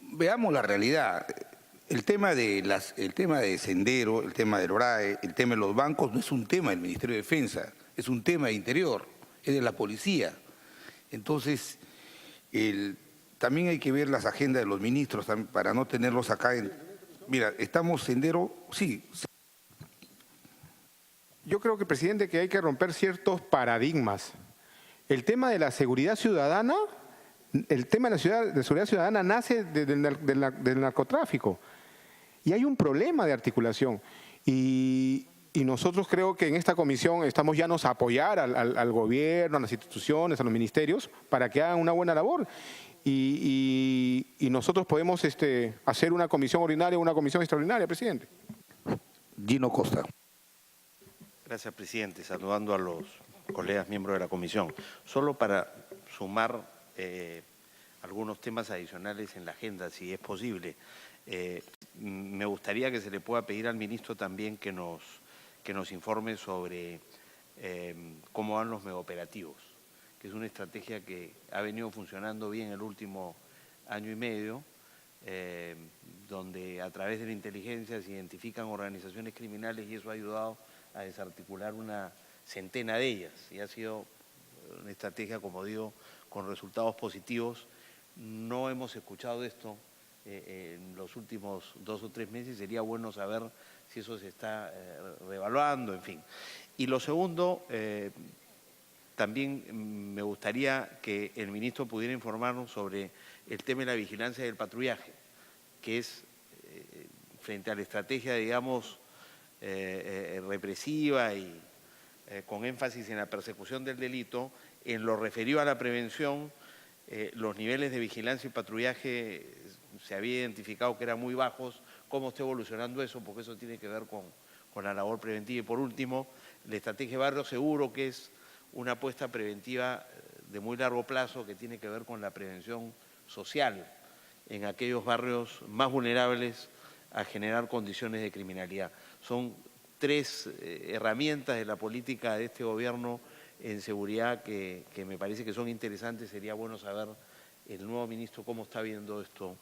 veamos la realidad. El tema de Sendero, el tema del BRAE, el tema de los bancos no es un tema del Ministerio de Defensa, es un tema de Interior, es de la Policía. Entonces, también hay que ver las agendas de los ministros para no tenerlos acá. Mira, estamos Sendero, sí. Yo creo que, presidente, que hay que romper ciertos paradigmas. El tema de la seguridad ciudadana, el tema de la seguridad ciudadana nace del narcotráfico. Y hay un problema de articulación. Y nosotros creo que en esta comisión estamos llanos a apoyar al gobierno, a las instituciones, a los ministerios, para que hagan una buena labor. y nosotros podemos hacer una comisión ordinaria o una comisión extraordinaria, presidente. Gino Costa. Gracias, presidente. Saludando a los colegas miembros de la comisión. Solo para sumar algunos temas adicionales en la agenda, si es posible. Me gustaría que se le pueda pedir al ministro también que nos informe sobre cómo van los megaoperativos, que es una estrategia que ha venido funcionando bien el último año y medio, donde a través de la inteligencia se identifican organizaciones criminales y eso ha ayudado a desarticular una centena de ellas. Y ha sido una estrategia, como digo, con resultados positivos. No hemos escuchado esto en los últimos 2 o 3 meses. Sería bueno saber si eso se está reevaluando, en fin. Y lo segundo, también me gustaría que el ministro pudiera informarnos sobre el tema de la vigilancia y el patrullaje, que es, frente a la estrategia, digamos, represiva y con énfasis en la persecución del delito, en lo referido a la prevención, los niveles de vigilancia y patrullaje se había identificado que eran muy bajos. ¿Cómo está evolucionando eso? Porque eso tiene que ver con la labor preventiva. Y por último, la estrategia Barrio Seguro, que es una apuesta preventiva de muy largo plazo que tiene que ver con la prevención social en aquellos barrios más vulnerables a generar condiciones de criminalidad. Son 3 herramientas de la política de este gobierno en seguridad que me parece que son interesantes. Sería bueno saber el nuevo ministro cómo está viendo esto.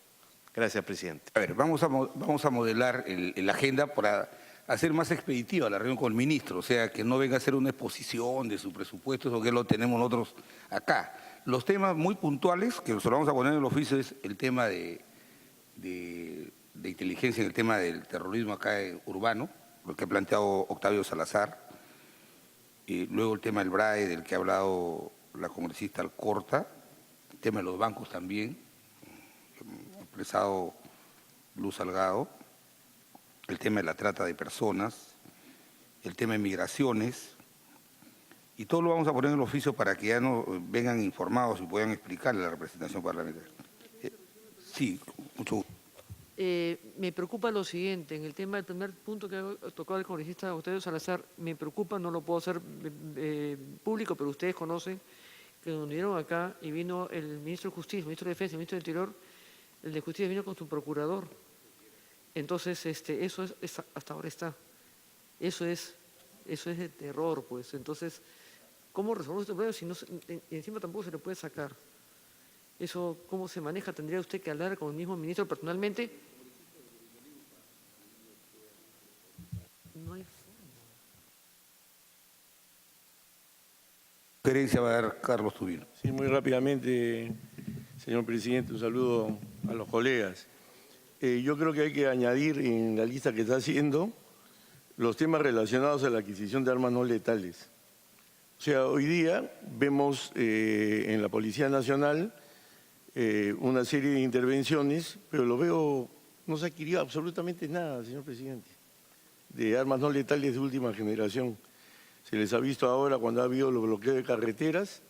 Gracias, presidente. A ver, vamos a modelar la agenda para hacer más expeditiva la reunión con el ministro, o sea, que no venga a hacer una exposición de su presupuesto, eso que lo tenemos nosotros acá. Los temas muy puntuales, que se lo vamos a poner en el oficio, es el tema de inteligencia, en el tema del terrorismo acá urbano, lo que ha planteado Octavio Salazar, y luego el tema del BRAE, del que ha hablado la congresista Alcorta, el tema de los bancos también, ha expresado Luz Salgado, el tema de la trata de personas, el tema de migraciones, y todo lo vamos a poner en el oficio para que ya no vengan informados y puedan explicarle a la representación parlamentaria. Sí, mucho gusto. Me preocupa lo siguiente, en el tema del primer punto que ha tocado el congresista Octavio Salazar, me preocupa, no lo puedo hacer público, pero ustedes conocen que nos vinieron acá y vino el ministro de Justicia, el ministro de Defensa, el ministro del Interior, el de Justicia vino con su procurador. Entonces, eso es hasta ahora está. Eso es de terror, pues. Entonces, ¿cómo resolvemos este problema si no, encima tampoco se le puede sacar? Eso, ¿cómo se maneja? ¿Tendría usted que hablar con el mismo ministro personalmente? No hay forma. Sugerencia va a dar Carlos Tubino. Sí, muy rápidamente, señor presidente, un saludo a los colegas. Yo creo que hay que añadir en la lista que está haciendo los temas relacionados a la adquisición de armas no letales. O sea, hoy día vemos en la Policía Nacional una serie de intervenciones, pero lo veo, no se adquirió absolutamente nada, señor presidente, de armas no letales de última generación. Se les ha visto ahora cuando ha habido los bloqueos de carreteras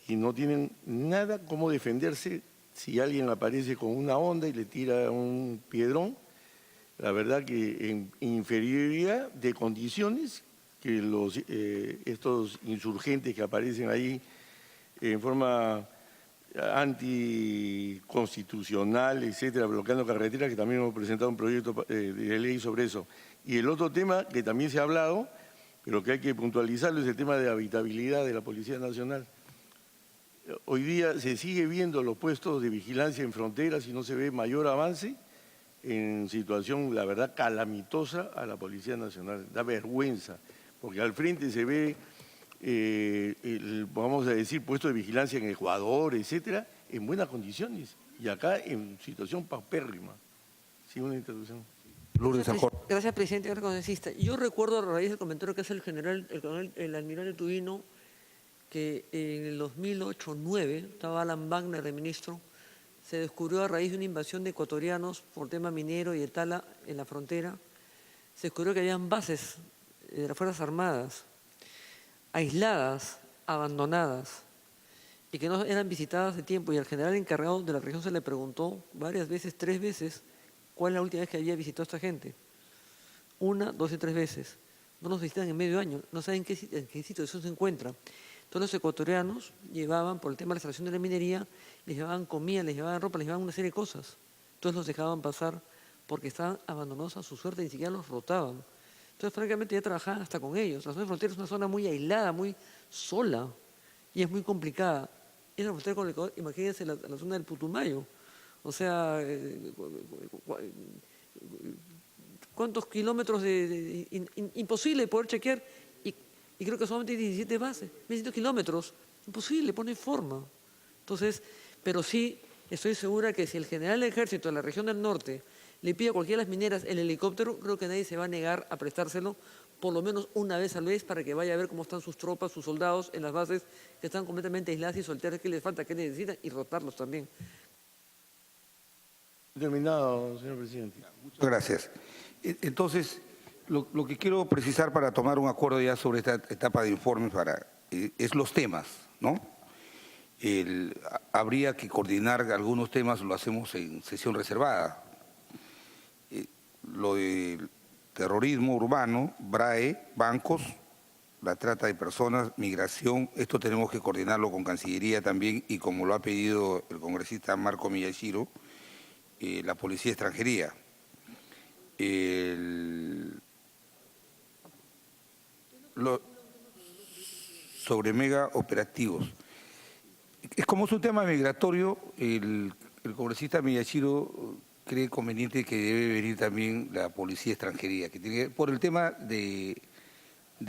y no tienen nada cómo defenderse si alguien aparece con una onda y le tira un piedrón. La verdad que en inferioridad de condiciones que estos insurgentes que aparecen ahí en forma anticonstitucional, etcétera, bloqueando carreteras, que también hemos presentado un proyecto de ley sobre eso. Y el otro tema que también se ha hablado, pero que hay que puntualizarlo, es el tema de habitabilidad de la Policía Nacional. Hoy día se sigue viendo los puestos de vigilancia en fronteras y no se ve mayor avance en situación, la verdad, calamitosa a la Policía Nacional. Da vergüenza, porque al frente se ve, vamos a decir, puesto de vigilancia en Ecuador, etcétera, en buenas condiciones. Y acá en situación paupérrima. Sí, una introducción. Gracias, presidente. Gracias, congresista. Yo recuerdo, a raíz del comentario que hace el almirante Tubino, que en el 2008-2009, estaba Alan Wagner de ministro, se descubrió a raíz de una invasión de ecuatorianos por tema minero y de tala en la frontera, se descubrió que habían bases de las Fuerzas Armadas, aisladas, abandonadas, y que no eran visitadas de tiempo, y al general encargado de la región se le preguntó varias veces, 3 veces, cuál es la última vez que había visitado a esta gente. 1, 2 y 3 veces. No nos visitan en medio año, no saben en qué situación se encuentra. Todos los ecuatorianos llevaban, por el tema de la extracción de la minería, les llevaban comida, les llevaban ropa, les llevaban una serie de cosas. Entonces los dejaban pasar porque estaban abandonados a su suerte, ni siquiera los rotaban. Entonces, francamente, ya trabajaban hasta con ellos. La zona de frontera es una zona muy aislada, muy sola, y es muy complicada. Es la frontera con el Ecuador, imagínense la zona del Putumayo. O sea, ¿cuántos kilómetros imposible poder chequear? Y creo que solamente 17 bases, 17 kilómetros. Imposible, pone forma. Entonces, pero sí, estoy segura que si el general del Ejército de la región del norte le pide a cualquiera de las mineras el helicóptero, creo que nadie se va a negar a prestárselo por lo menos una vez al mes para que vaya a ver cómo están sus tropas, sus soldados en las bases que están completamente aisladas y solteras, qué les falta, qué necesitan, y rotarlos también. Terminado, señor presidente. Muchas gracias. Entonces, lo que quiero precisar para tomar un acuerdo ya sobre esta etapa de informes es los temas, ¿no? Habría que coordinar algunos temas, lo hacemos en sesión reservada. Lo de terrorismo urbano, BRAE, bancos, la trata de personas, migración, esto tenemos que coordinarlo con Cancillería también y como lo ha pedido el congresista Marco Miyashiro, la Policía de Extranjería. Sobre mega operativos. Es como es un tema migratorio, el congresista Miyashiro cree conveniente que debe venir también la Policía de Extranjería, que tiene, por el tema de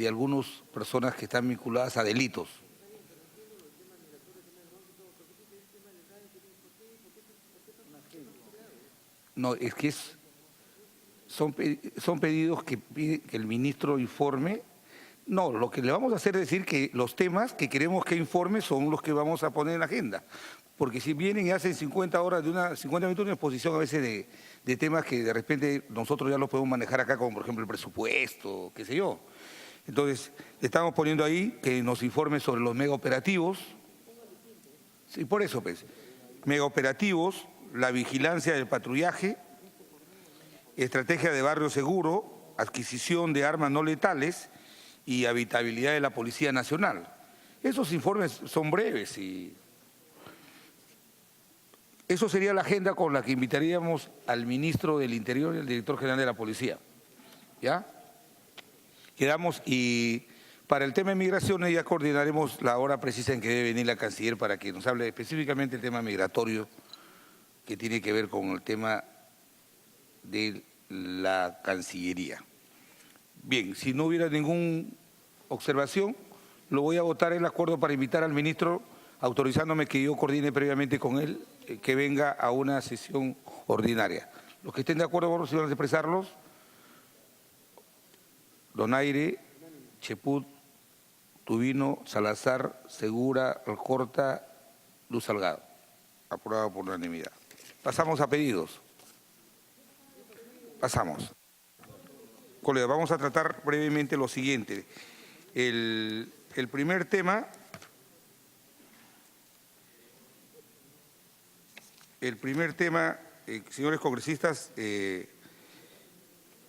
algunas personas que están vinculadas a delitos. No, es que son pedidos que pide que el ministro informe. No, lo que le vamos a hacer es decir que los temas que queremos que informe son los que vamos a poner en la agenda. Porque si vienen y hacen 50 minutos de exposición a veces de temas que de repente nosotros ya los podemos manejar acá, como por ejemplo el presupuesto, qué sé yo. Entonces, estamos poniendo ahí que nos informe sobre los megaoperativos. Sí, por eso, pues. Megaoperativos, la vigilancia del patrullaje, estrategia de barrio seguro, adquisición de armas no letales y habitabilidad de la Policía Nacional. Esos informes son breves y eso sería la agenda con la que invitaríamos al ministro del Interior y al director general de la Policía. ¿Ya? Quedamos y para el tema de migraciones ya coordinaremos la hora precisa en que debe venir la canciller para que nos hable específicamente del tema migratorio que tiene que ver con el tema de la Cancillería. Bien, si no hubiera ninguna observación, lo voy a votar el acuerdo para invitar al ministro, autorizándome que yo coordine previamente con él, que venga a una sesión ordinaria. Los que estén de acuerdo, si van a expresarlos, Donaire, Cheput, Tubino, Salazar, Segura, Alcorta, Luz Salgado. Aprobado por unanimidad. Pasamos a pedidos. Pasamos. Colega, vamos a tratar brevemente lo siguiente. El primer tema, señores congresistas,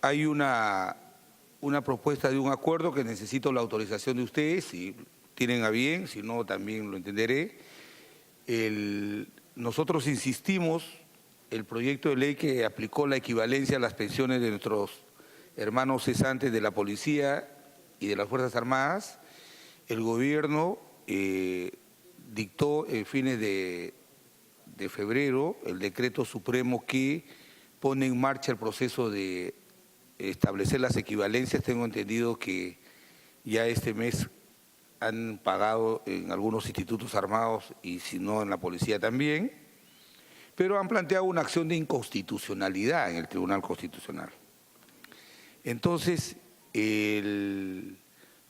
hay una propuesta de un acuerdo que necesito la autorización de ustedes, si tienen a bien, si no también lo entenderé. Nosotros insistimos, el proyecto de ley que aplicó la equivalencia a las pensiones de nuestros hermanos cesantes de la Policía y de las Fuerzas Armadas, el gobierno dictó en fines de febrero el decreto supremo que pone en marcha el proceso de establecer las equivalencias. Tengo entendido que ya este mes han pagado en algunos institutos armados y si no en la policía también, pero han planteado una acción de inconstitucionalidad en el Tribunal Constitucional. Entonces,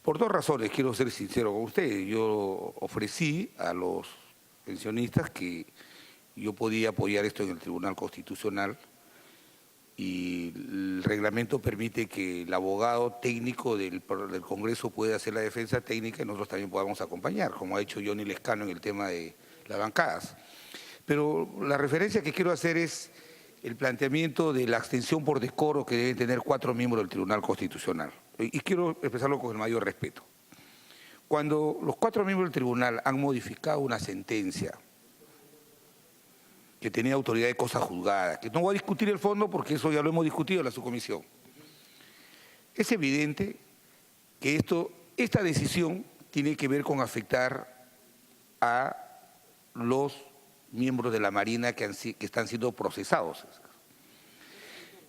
por dos razones, quiero ser sincero con ustedes. Yo ofrecí a los pensionistas que yo podía apoyar esto en el Tribunal Constitucional y reglamento permite que el abogado técnico del Congreso pueda hacer la defensa técnica y nosotros también podamos acompañar, como ha hecho Johnny Lescano en el tema de las bancadas. Pero la referencia que quiero hacer es el planteamiento de la abstención por decoro que deben tener 4 miembros del Tribunal Constitucional. Y quiero expresarlo con el mayor respeto. Cuando los 4 miembros del tribunal han modificado una sentencia que tenía autoridad de cosa juzgada, que no voy a discutir el fondo porque eso ya lo hemos discutido en la subcomisión, es evidente que esta decisión tiene que ver con afectar a los miembros de la Marina que están siendo procesados.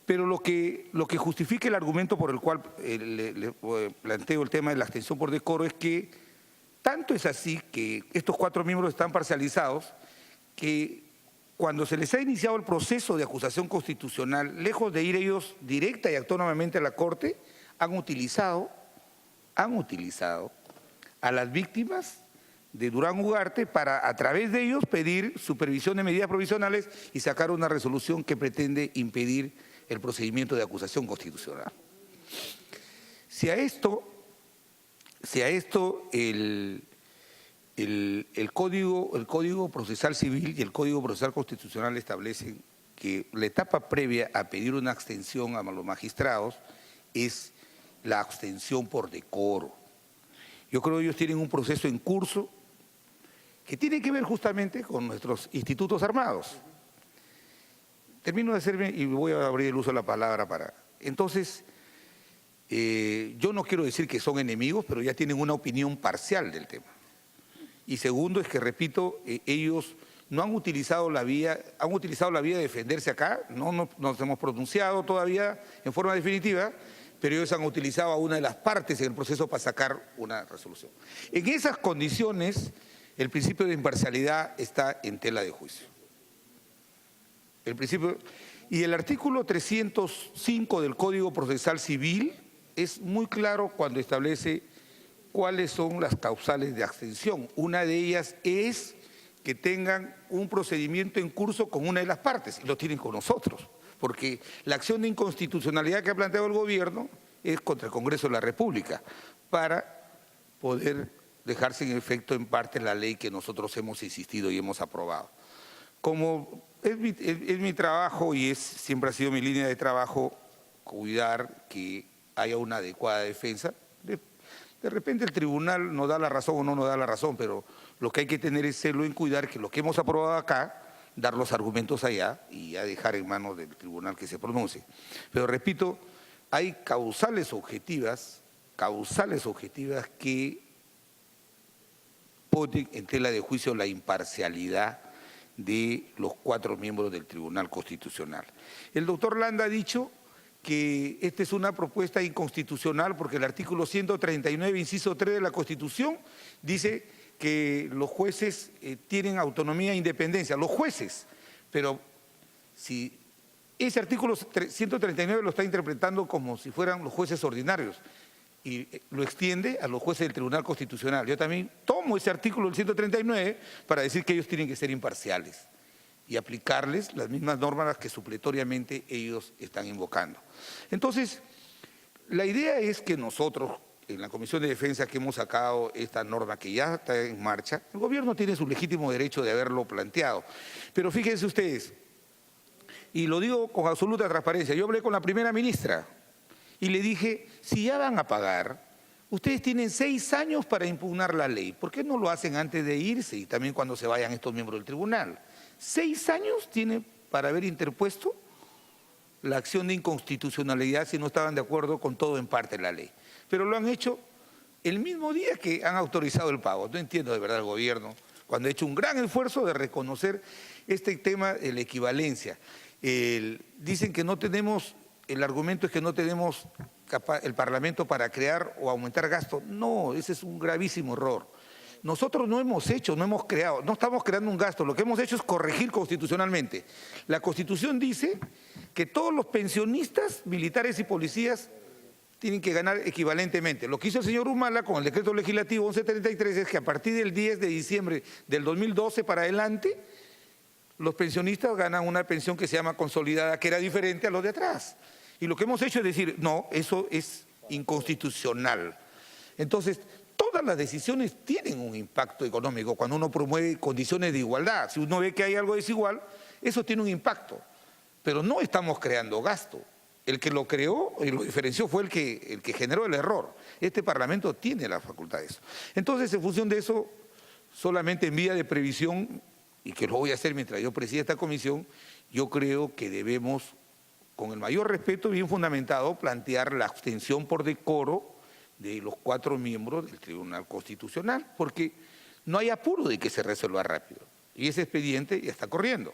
Pero lo que justifica el argumento por el cual le planteo el tema de la abstención por decoro es que tanto es así que estos 4 miembros están parcializados que cuando se les ha iniciado el proceso de acusación constitucional, lejos de ir ellos directa y autónomamente a la Corte, han utilizado a las víctimas de Durán Ugarte para a través de ellos pedir supervisión de medidas provisionales y sacar una resolución que pretende impedir el procedimiento de acusación constitucional. Si a esto el Código Procesal Civil y el Código Procesal Constitucional establecen que la etapa previa a pedir una abstención a los magistrados es la abstención por decoro. Yo creo que ellos tienen un proceso en curso que tiene que ver justamente con nuestros institutos armados. Termino de hacerme y voy a abrir el uso de la palabra para... Entonces, yo no quiero decir que son enemigos, pero ya tienen una opinión parcial del tema. Y segundo es que, repito, ellos no han utilizado la vía, de defenderse acá, no nos hemos pronunciado todavía en forma definitiva, pero ellos han utilizado a una de las partes en el proceso para sacar una resolución. En esas condiciones, el principio de imparcialidad está en tela de juicio. Y el artículo 305 del Código Procesal Civil es muy claro cuando establece cuáles son las causales de abstención. Una de ellas es que tengan un procedimiento en curso con una de las partes, y lo tienen con nosotros, porque la acción de inconstitucionalidad que ha planteado el gobierno es contra el Congreso de la República, para poder dejarse en efecto en parte la ley que nosotros hemos insistido y hemos aprobado. Como es mi trabajo y siempre ha sido mi línea de trabajo cuidar que haya una adecuada defensa, de repente el tribunal nos da la razón o no nos da la razón, pero lo que hay que tener es celo en cuidar que lo que hemos aprobado acá, dar los argumentos allá y ya dejar en manos del tribunal que se pronuncie. Pero repito, hay causales objetivas que ponen en tela de juicio la imparcialidad de los 4 miembros del Tribunal Constitucional. El doctor Landa ha dicho que esta es una propuesta inconstitucional porque el artículo 139, inciso 3 de la Constitución dice que los jueces tienen autonomía e independencia, los jueces, pero si ese artículo 139 lo está interpretando como si fueran los jueces ordinarios y lo extiende a los jueces del Tribunal Constitucional. Yo también tomo ese artículo del 139 para decir que ellos tienen que ser imparciales y aplicarles las mismas normas que supletoriamente ellos están invocando. Entonces, la idea es que nosotros, en la Comisión de Defensa que hemos sacado esta norma que ya está en marcha, el gobierno tiene su legítimo derecho de haberlo planteado. Pero fíjense ustedes, y lo digo con absoluta transparencia, yo hablé con la primera ministra y le dije, si ya van a pagar, ustedes tienen 6 años para impugnar la ley, ¿por qué no lo hacen antes de irse y también cuando se vayan estos miembros del tribunal? 6 años tiene para haber interpuesto la acción de inconstitucionalidad si no estaban de acuerdo con todo en parte de la ley. Pero lo han hecho el mismo día que han autorizado el pago. No entiendo de verdad el gobierno, cuando ha hecho un gran esfuerzo de reconocer este tema de la equivalencia. Dicen que no tenemos, el argumento es que no tenemos el Parlamento para crear o aumentar gastos. No, ese es un gravísimo error. Nosotros no hemos hecho, no hemos creado, no estamos creando un gasto, lo que hemos hecho es corregir constitucionalmente. La Constitución dice que todos los pensionistas, militares y policías tienen que ganar equivalentemente. Lo que hizo el señor Humala con el decreto legislativo 1133 es que a partir del 10 de diciembre del 2012 para adelante, los pensionistas ganan una pensión que se llama consolidada, que era diferente a los de atrás. Y lo que hemos hecho es decir, no, eso es inconstitucional. Entonces, todas las decisiones tienen un impacto económico cuando uno promueve condiciones de igualdad. Si uno ve que hay algo desigual, eso tiene un impacto. Pero no estamos creando gasto. El que lo creó y lo diferenció fue el que generó el error. Este Parlamento tiene la facultad de eso. Entonces, en función de eso, solamente en vía de previsión, y que lo voy a hacer mientras yo presida esta comisión, yo creo que debemos, con el mayor respeto bien fundamentado, plantear la abstención por decoro de los 4 miembros del Tribunal Constitucional, porque no hay apuro de que se resuelva rápido. Y ese expediente ya está corriendo.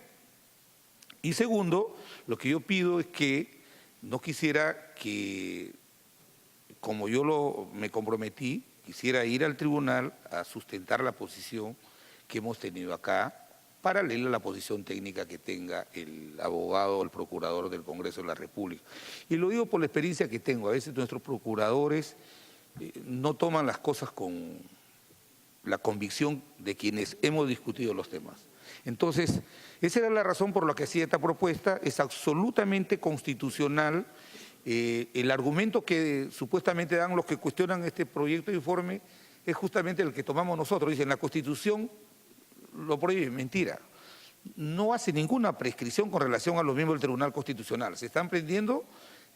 Y segundo, lo que yo pido es que no quisiera que, como yo me comprometí, quisiera ir al tribunal a sustentar la posición que hemos tenido acá, paralela a la posición técnica que tenga el abogado o el procurador del Congreso de la República. Y lo digo por la experiencia que tengo. A veces nuestros procuradores no toman las cosas con la convicción de quienes hemos discutido los temas. Entonces, esa era la razón por la que hacía esta propuesta. Es absolutamente constitucional. El argumento que supuestamente dan los que cuestionan este proyecto de informe es justamente el que tomamos nosotros. Dicen, la Constitución lo prohíbe. Mentira. No hace ninguna prescripción con relación a los miembros del Tribunal Constitucional. Se están prendiendo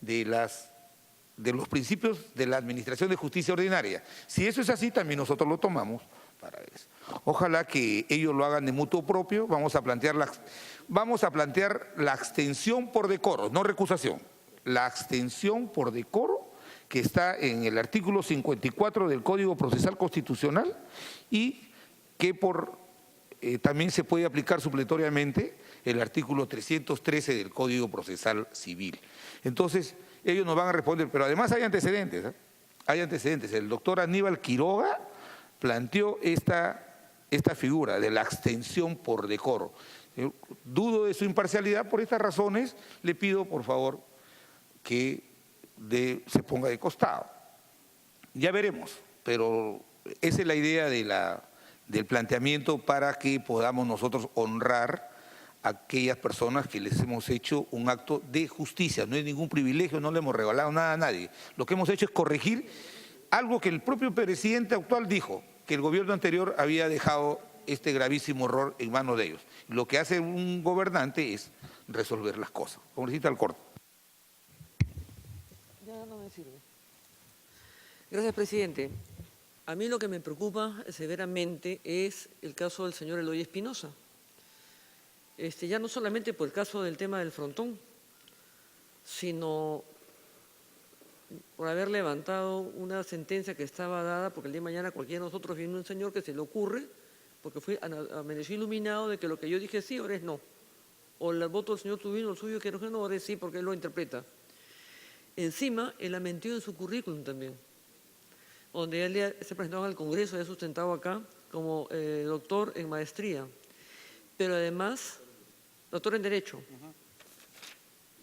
de los principios de la Administración de Justicia Ordinaria. Si eso es así, también nosotros lo tomamos para eso. Ojalá que ellos lo hagan de mutuo propio. Vamos a plantear la abstención por decoro, no recusación. La abstención por decoro, que está en el artículo 54 del Código Procesal Constitucional y que también se puede aplicar supletoriamente el artículo 313 del Código Procesal Civil. Entonces, ellos nos van a responder, pero además hay antecedentes. Hay antecedentes. El doctor Aníbal Quiroga planteó esta figura de la abstención por decoro. Dudo de su imparcialidad. Por estas razones le pido, por favor, que se ponga de costado. Ya veremos, pero esa es la idea del planteamiento para que podamos nosotros honrar a aquellas personas que les hemos hecho un acto de justicia. No es ningún privilegio, no le hemos regalado nada a nadie. Lo que hemos hecho es corregir algo que el propio presidente actual dijo, que el gobierno anterior había dejado este gravísimo error en manos de ellos. Lo que hace un gobernante es resolver las cosas. Congresista Alcorta. Ya no me sirve. Gracias, presidente. A mí lo que me preocupa severamente es el caso del señor Eloy Espinosa. Ya no solamente por el caso del tema del frontón, sino por haber levantado una sentencia que estaba dada, porque el día de mañana cualquiera de nosotros viene un señor que se le ocurre, porque amaneció iluminado de que lo que yo dije sí, ahora es no. O el voto del señor Tubino, el suyo, que no, ahora es sí, porque él lo interpreta. Encima, él ha mentido en su currículum también, donde él se presentaba al Congreso, ha sustentado acá como doctor en maestría, pero además, doctor en Derecho.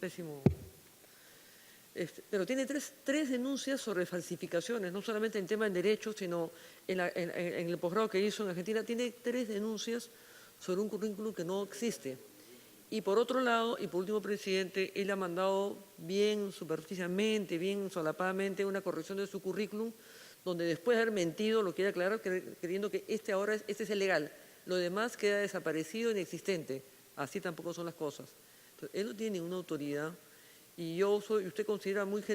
Pésimo. Pero tiene tres denuncias sobre falsificaciones, no solamente en tema en Derecho, sino en el posgrado que hizo en Argentina. Tiene 3 denuncias sobre un currículum que no existe. Y por otro lado, y por último, presidente, él ha mandado bien superficialmente, bien solapadamente una corrección de su currículum, donde después de haber mentido lo quiere aclarar creyendo que este es el legal. Lo demás queda desaparecido, inexistente. Así tampoco son las cosas. Entonces, él no tiene ninguna autoridad y usted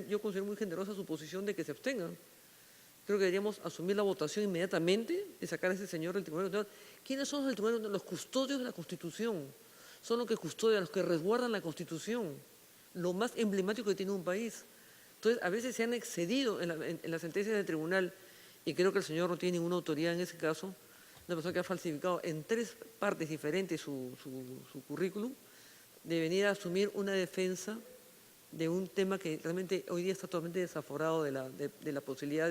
yo considero muy generosa su posición de que se abstengan. Creo que deberíamos asumir la votación inmediatamente y sacar a ese señor del Tribunal Constitucional. ¿Quiénes son los tribunales? Los custodios de la Constitución. Son los que custodian, los que resguardan la Constitución. Lo más emblemático que tiene un país. Entonces, a veces se han excedido en las sentencias del tribunal y creo que el señor no tiene ninguna autoridad en ese caso. Una persona que ha falsificado en 3 partes diferentes su currículum, de venir a asumir una defensa de un tema que realmente hoy día está totalmente desaforado de la posibilidad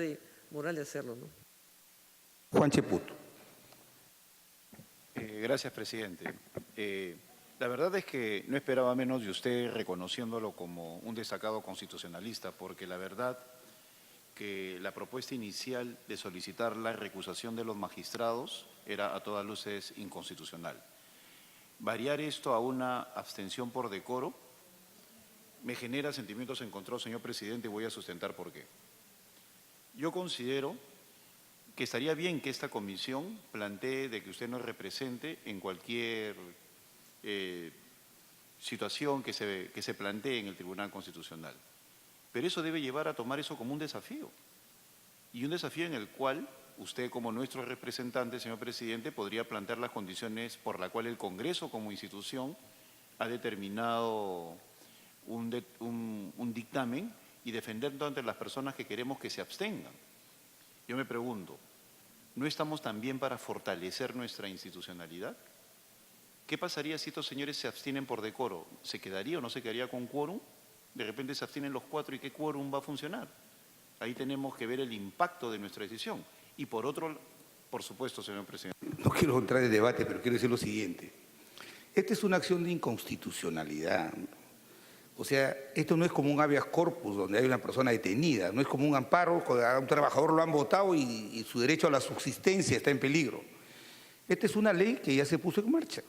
moral de hacerlo, ¿no? Juan Cheput. Gracias, presidente. La verdad es que no esperaba menos de usted reconociéndolo como un destacado constitucionalista, porque la verdad que la propuesta inicial de solicitar la recusación de los magistrados era a todas luces inconstitucional. Variar esto a una abstención por decoro me genera sentimientos encontrados, señor presidente, y voy a sustentar por qué. Yo considero que estaría bien que esta comisión plantee de que usted nos represente en cualquier situación que se plantee en el Tribunal Constitucional. Pero eso debe llevar a tomar eso como un desafío. Y un desafío en el cual usted, como nuestro representante, señor presidente, podría plantear las condiciones por las cuales el Congreso como institución ha determinado un dictamen y defendiendo ante las personas que queremos que se abstengan. Yo me pregunto, ¿no estamos también para fortalecer nuestra institucionalidad? ¿Qué pasaría si estos señores se abstienen por decoro? ¿Se quedaría o no se quedaría con quórum? De repente se abstienen los 4 y ¿qué quórum va a funcionar? Ahí tenemos que ver el impacto de nuestra decisión. Y por otro, por supuesto, señor presidente. No quiero entrar en debate, pero quiero decir lo siguiente. Esta es una acción de inconstitucionalidad. O sea, esto no es como un habeas corpus donde hay una persona detenida, no es como un amparo, a un trabajador lo han votado y su derecho a la subsistencia está en peligro. Esta es una ley que ya se puso en marcha.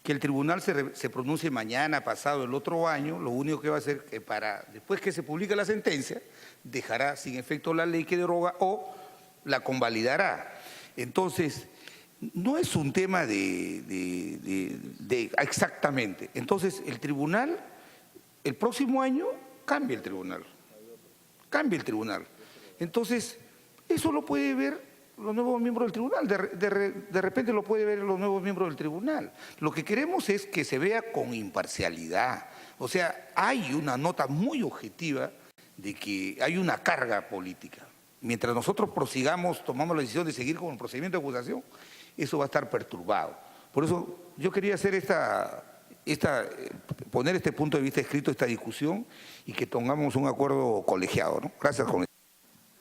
Que el tribunal se pronuncie mañana, pasado, el otro año, lo único que va a hacer es después que se publique la sentencia, dejará sin efecto la ley que deroga o la convalidará. Entonces, no es un tema exactamente. Entonces, el tribunal, el próximo año, cambia el tribunal. Cambia el tribunal. Entonces, eso lo puede ver los nuevos miembros del tribunal, de repente lo puede ver los nuevos miembros del tribunal. Lo que queremos es que se vea con imparcialidad. O sea, hay una nota muy objetiva de que hay una carga política. Mientras nosotros prosigamos, tomamos la decisión de seguir con el procedimiento de acusación, eso va a estar perturbado. Por eso yo quería hacer poner este punto de vista escrito, esta discusión, y que tengamos un acuerdo colegiado, ¿no? Gracias, Juan.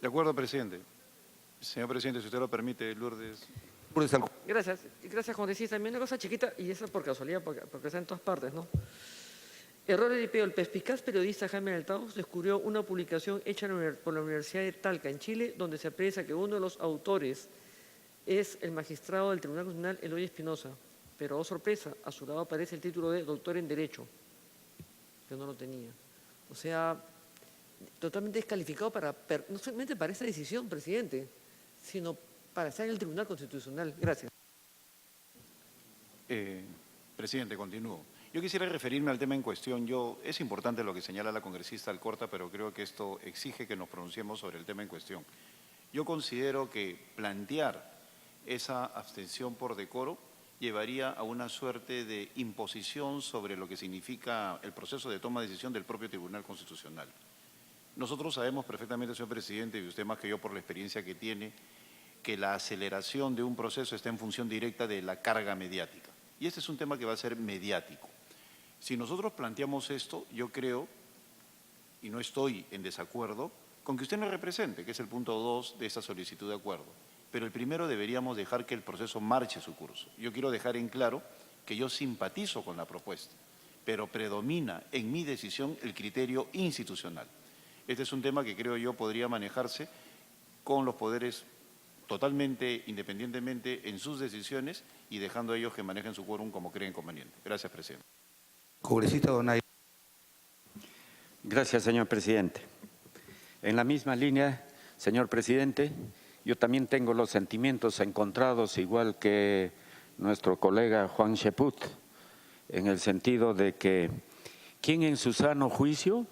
De acuerdo, presidente. Señor presidente, si usted lo permite, Lourdes. Gracias, Juan. Decís también una cosa chiquita, y eso por casualidad, porque está en todas partes, ¿no? Error de el perspicaz periodista Jaime Altaos descubrió una publicación hecha por la Universidad de Talca, en Chile, donde se aprecia que uno de los autores es el magistrado del Tribunal Constitucional, Eloy Espinosa. Pero, oh sorpresa, a su lado aparece el título de doctor en Derecho, que no lo tenía. O sea, totalmente descalificado no solamente para esta decisión, presidente, sino para estar en el Tribunal Constitucional. Gracias. Presidente, continúo. Yo quisiera referirme al tema en cuestión. Es importante lo que señala la congresista Alcorta, pero creo que esto exige que nos pronunciemos sobre el tema en cuestión. Yo considero que plantear esa abstención por decoro llevaría a una suerte de imposición sobre lo que significa el proceso de toma de decisión del propio Tribunal Constitucional. Nosotros sabemos perfectamente, señor presidente, y usted más que yo por la experiencia que tiene, que la aceleración de un proceso está en función directa de la carga mediática. Y este es un tema que va a ser mediático. Si nosotros planteamos esto, yo creo, y no estoy en desacuerdo, con que usted nos represente, que es el punto 2 de esta solicitud de acuerdo. Pero el primero deberíamos dejar que el proceso marche su curso. Yo quiero dejar en claro que yo simpatizo con la propuesta, pero predomina en mi decisión el criterio institucional. Este es un tema que creo yo podría manejarse con los poderes totalmente independientemente en sus decisiones y dejando a ellos que manejen su quórum como creen conveniente. Gracias, presidente. Congresista Donaire. Gracias, señor presidente. En la misma línea, señor presidente, yo también tengo los sentimientos encontrados, igual que nuestro colega Juan Cheput, en el sentido de que ¿quién en su sano juicio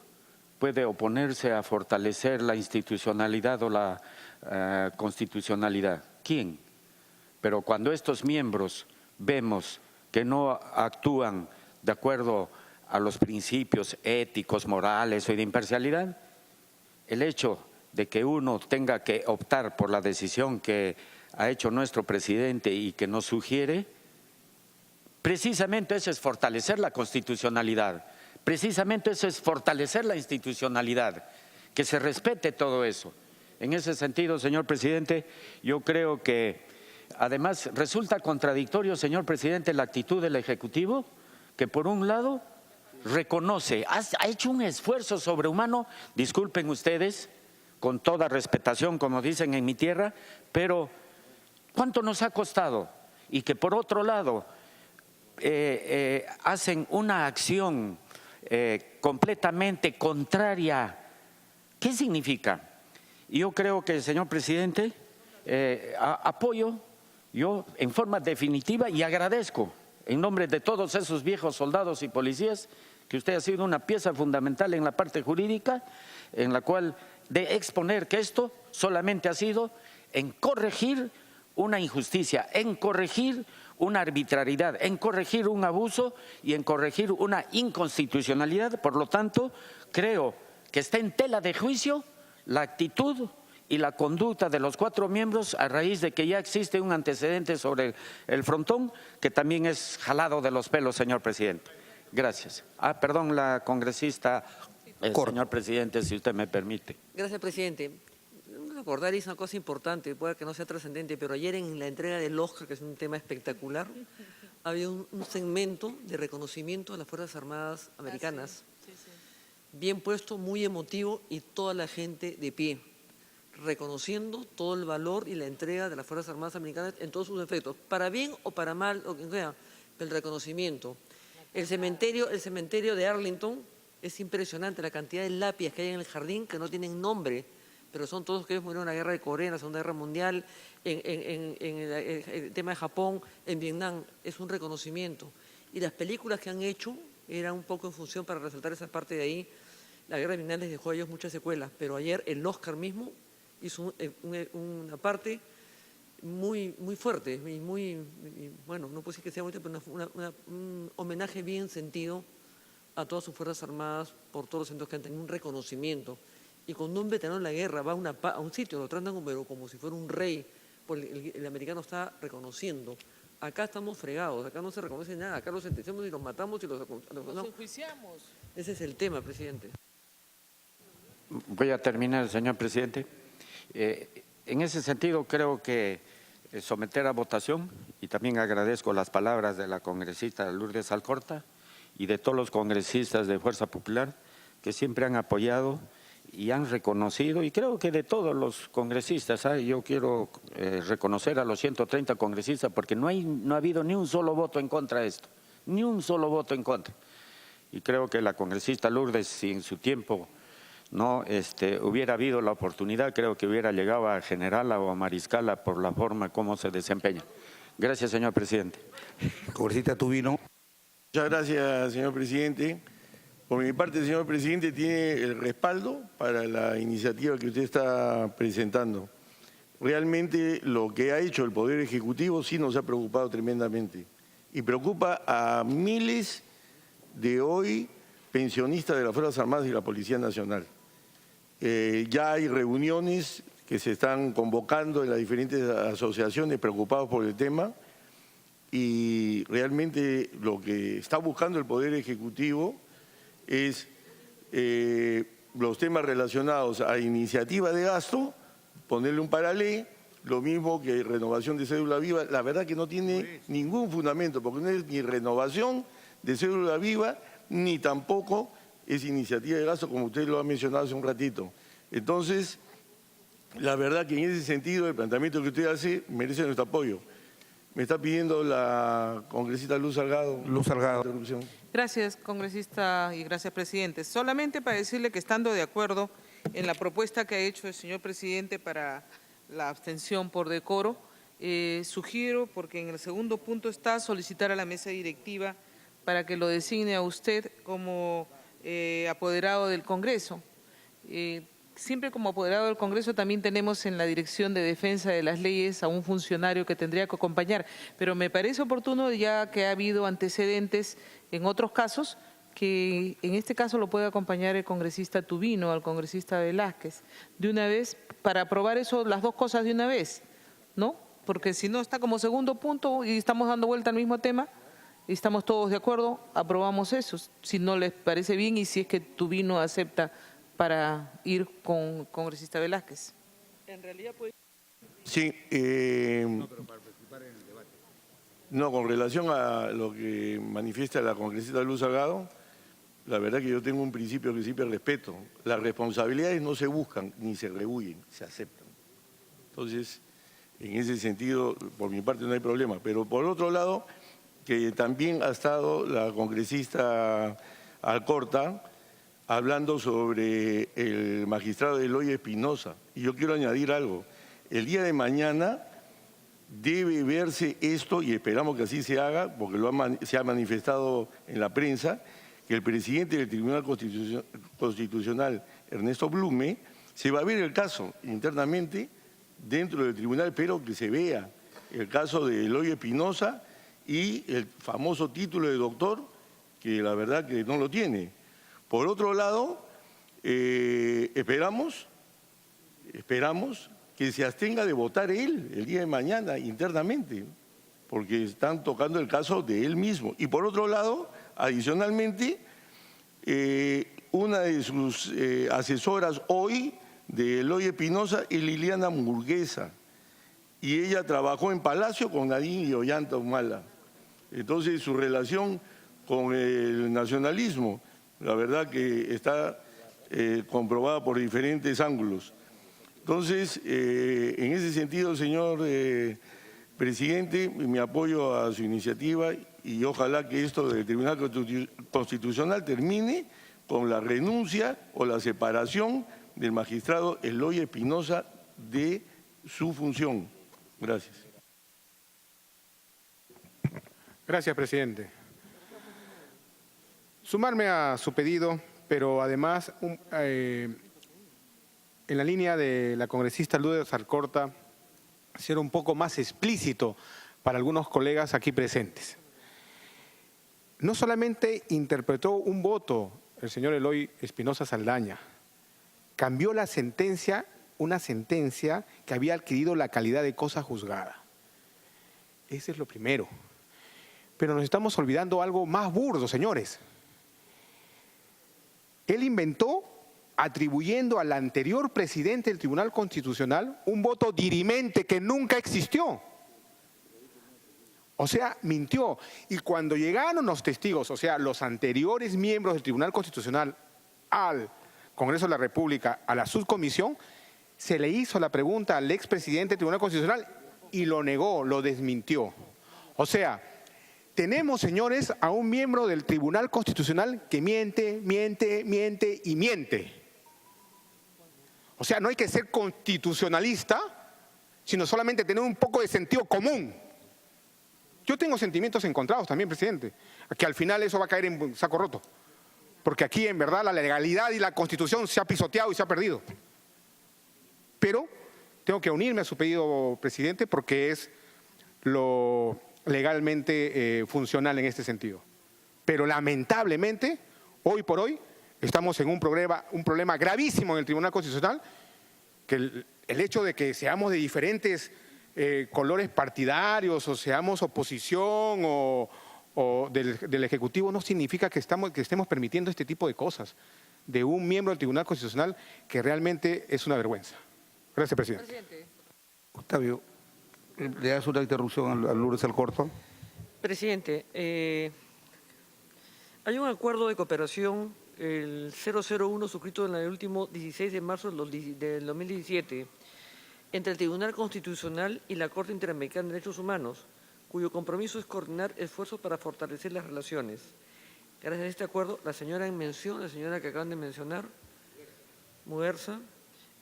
puede oponerse a fortalecer la institucionalidad o la constitucionalidad? ¿Quién? Pero cuando estos miembros vemos que no actúan de acuerdo a los principios éticos, morales o de imparcialidad, el hecho de que uno tenga que optar por la decisión que ha hecho nuestro presidente y que nos sugiere, precisamente eso es fortalecer la constitucionalidad, precisamente eso es fortalecer la institucionalidad, que se respete todo eso. En ese sentido, señor presidente, yo creo que además resulta contradictorio, señor presidente, la actitud del Ejecutivo, que por un lado reconoce, ha hecho un esfuerzo sobrehumano, disculpen ustedes, con toda respetación, como dicen en mi tierra, pero ¿cuánto nos ha costado? Y que por otro lado hacen una acción completamente contraria. ¿Qué significa? Yo creo que, señor presidente, apoyo yo en forma definitiva y agradezco en nombre de todos esos viejos soldados y policías que usted ha sido una pieza fundamental en la parte jurídica, en la cual de exponer que esto solamente ha sido en corregir una injusticia, en corregir una arbitrariedad, en corregir un abuso y en corregir una inconstitucionalidad. Por lo tanto, creo que está en tela de juicio la actitud y la conducta de los 4 miembros a raíz de que ya existe un antecedente sobre el frontón que también es jalado de los pelos, señor presidente. Gracias. Perdón, la congresista, señor presidente, si usted me permite. Gracias, presidente. Recordar es una cosa importante, puede que no sea trascendente, pero ayer en la entrega del Oscar, que es un tema espectacular, había un segmento de reconocimiento a las Fuerzas Armadas Americanas, bien puesto, muy emotivo y toda la gente de pie, reconociendo todo el valor y la entrega de las Fuerzas Armadas Americanas en todos sus efectos, para bien o para mal, o que sea, el reconocimiento. El cementerio de Arlington es impresionante, la cantidad de lápidas que hay en el jardín que no tienen nombre, pero son todos que ellos murieron en la guerra de Corea, en la Segunda Guerra Mundial, en el tema de Japón, en Vietnam, es un reconocimiento. Y las películas que han hecho eran un poco en función para resaltar esa parte de ahí. La guerra de Vietnam les dejó a ellos muchas secuelas, pero ayer el Oscar mismo hizo una parte muy fuerte, y bueno, no puedo decir que sea bonita, pero un homenaje bien sentido a todas sus Fuerzas Armadas por todos los centros que han tenido un reconocimiento. Y cuando un veterano de la guerra va a un sitio, lo tratan como si fuera un rey, pues el americano está reconociendo. Acá estamos fregados, acá no se reconoce nada, acá los sentenciamos y los matamos y los enjuiciamos. Ese es el tema, presidente. Voy a terminar, señor presidente. En ese sentido, creo que someter a votación, y también agradezco las palabras de la congresista Lourdes Alcorta y de todos los congresistas de Fuerza Popular que siempre han apoyado y han reconocido, y creo que de todos los congresistas, yo quiero reconocer a los 130 congresistas porque no ha habido ni un solo voto en contra de esto, ni un solo voto en contra. Y creo que la congresista Lourdes, si en su tiempo no hubiera habido la oportunidad, creo que hubiera llegado a generala o a mariscala por la forma como se desempeña. Gracias, señor presidente. Congresista Tubino. Muchas gracias, señor presidente. Por mi parte, señor presidente, tiene el respaldo para la iniciativa que usted está presentando. Realmente lo que ha hecho el Poder Ejecutivo sí nos ha preocupado tremendamente y preocupa a miles de hoy pensionistas de las Fuerzas Armadas y la Policía Nacional. Ya hay reuniones que se están convocando en las diferentes asociaciones preocupados por el tema y realmente lo que está buscando el Poder Ejecutivo es los temas relacionados a iniciativa de gasto, ponerle un paralelo, lo mismo que renovación de cédula viva. La verdad que no tiene ningún fundamento, porque no es ni renovación de cédula viva, ni tampoco es iniciativa de gasto, como usted lo ha mencionado hace un ratito. Entonces, la verdad que en ese sentido, el planteamiento que usted hace merece nuestro apoyo. Me está pidiendo la congresista Luz Salgado. Luz Salgado. Gracias, congresista, y gracias, presidente. Solamente para decirle que estando de acuerdo en la propuesta que ha hecho el señor presidente para la abstención por decoro, sugiero, porque en el segundo punto está solicitar a la mesa directiva para que lo designe a usted como apoderado del Congreso. Siempre como apoderado del Congreso también tenemos en la Dirección de Defensa de las Leyes a un funcionario que tendría que acompañar, pero me parece oportuno, ya que ha habido antecedentes en otros casos, que en este caso lo puede acompañar el congresista Tubino, al congresista Velázquez, de una vez, para aprobar eso, las dos cosas de una vez, ¿no? Porque si no está como segundo punto y estamos dando vuelta al mismo tema, y estamos todos de acuerdo, aprobamos eso, si no les parece bien y si es que Tubino acepta para ir con congresista Velázquez. En realidad puede... Sí, no, con relación a lo que manifiesta la congresista Luz Salgado, la verdad que yo tengo un principio de respeto. Las responsabilidades no se buscan ni se rehuyen, se aceptan. Entonces, en ese sentido, por mi parte no hay problema. Pero por otro lado, que también ha estado la congresista Alcorta, hablando sobre el magistrado Eloy Espinosa. Y yo quiero añadir algo. El día de mañana debe verse esto, y esperamos que así se haga, porque se ha manifestado en la prensa, que el presidente del Tribunal Constitucional, Ernesto Blume, se va a ver el caso internamente dentro del tribunal, pero que se vea el caso de Eloy Espinosa y el famoso título de doctor, que la verdad que no lo tiene. Por otro lado, esperamos que se abstenga de votar él el día de mañana internamente, porque están tocando el caso de él mismo. Y por otro lado, adicionalmente, una de sus asesoras hoy de Eloy Espinosa es Liliana Murguesa, y ella trabajó en Palacio con Nadine y Ollanta Humala. Entonces, su relación con el nacionalismo, la verdad que está comprobada por diferentes ángulos. Entonces, en ese sentido, señor presidente, mi apoyo a su iniciativa, y ojalá que esto del Tribunal Constitucional termine con la renuncia o la separación del magistrado Eloy Espinosa de su función. Gracias. Gracias, presidente. Sumarme a su pedido, pero además, en la línea de la congresista Lourdes Alcorta, ser un poco más explícito para algunos colegas aquí presentes. No solamente interpretó un voto el señor Eloy Espinosa Saldaña, cambió la sentencia, una sentencia que había adquirido la calidad de cosa juzgada. Ese es lo primero. Pero nos estamos olvidando algo más burdo, señores. Él inventó, atribuyendo al anterior presidente del Tribunal Constitucional un voto dirimente que nunca existió. O sea, mintió. Y cuando llegaron los testigos, o sea, los anteriores miembros del Tribunal Constitucional al Congreso de la República, a la subcomisión, se le hizo la pregunta al expresidente del Tribunal Constitucional y lo negó, lo desmintió. O sea, tenemos, señores, a un miembro del Tribunal Constitucional que miente, miente, miente y miente. O sea, no hay que ser constitucionalista, sino solamente tener un poco de sentido común. Yo tengo sentimientos encontrados también, presidente, que al final eso va a caer en saco roto. Porque aquí, en verdad, la legalidad y la Constitución se ha pisoteado y se ha perdido. Pero tengo que unirme a su pedido, presidente, porque es lo legalmente funcional en este sentido. Pero lamentablemente, hoy por hoy, estamos en un problema gravísimo en el Tribunal Constitucional, que el hecho de que seamos de diferentes colores partidarios o seamos oposición o del Ejecutivo no significa que estemos permitiendo este tipo de cosas de un miembro del Tribunal Constitucional que realmente es una vergüenza. Gracias, presidente. Octavio, ¿le das una interrupción a Lourdes Alcorta? Presidente, hay un acuerdo de cooperación, el 001, suscrito en el último 16 de marzo del 2017, entre el Tribunal Constitucional y la Corte Interamericana de Derechos Humanos, cuyo compromiso es coordinar esfuerzos para fortalecer las relaciones. Gracias a este acuerdo, la señora en mención, la señora que acaban de mencionar, Muguerza,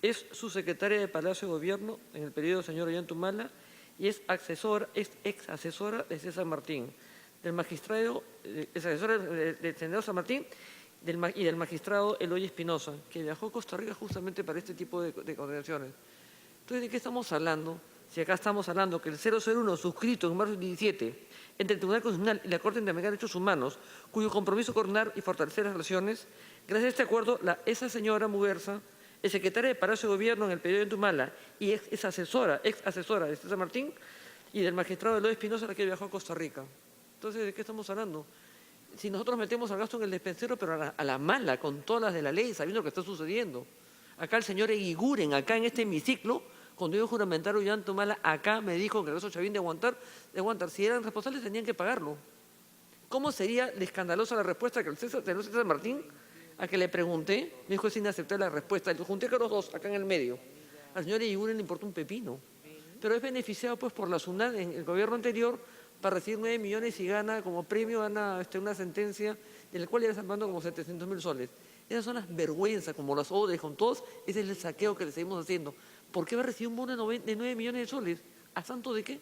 es subsecretaria de Palacio de Gobierno en el periodo del señor Ollanta Humala y es ex asesora de César Martín, del magistrado, es asesora del senador San Martín y del magistrado Eloy Espinosa, que viajó a Costa Rica justamente para este tipo de coordinaciones. Entonces, ¿de qué estamos hablando? Si acá estamos hablando que el 001 suscrito en marzo del 17 entre el Tribunal Constitucional y la Corte Interamericana de Derechos Humanos, cuyo compromiso es coordinar y fortalecer las relaciones, gracias a este acuerdo, esa señora Muguerza es secretaria de Palacio de Gobierno en el periodo de Tumala y es ex asesora de César Martín y del magistrado Eloy Espinosa, la que viajó a Costa Rica. Entonces, ¿de qué estamos hablando? Si nosotros metemos al gasto en el despensero, pero a la mala, con todas las de la ley, sabiendo lo que está sucediendo. Acá el señor Eguiguren, acá en este hemiciclo, cuando yo juramentario Ollanta Humala, acá me dijo que el caso Chavín de aguantar. Si eran responsables tenían que pagarlo. ¿Cómo sería de escandalosa la respuesta que el César Martín, a que le pregunté, me dijo es inaceptable la respuesta? Lo junté con los dos, acá en el medio. Al señor Eguiguren le importa un pepino. Pero es beneficiado pues por la SUNAT en el gobierno anterior para recibir 9 millones y gana como premio una sentencia del cual ya le están pagando como 700.000 soles. Esas son las vergüenzas, como las ODS, con todos, ese es el saqueo que le seguimos haciendo. ¿Por qué va a recibir un bono de 9 millones de soles? ¿A santo de qué?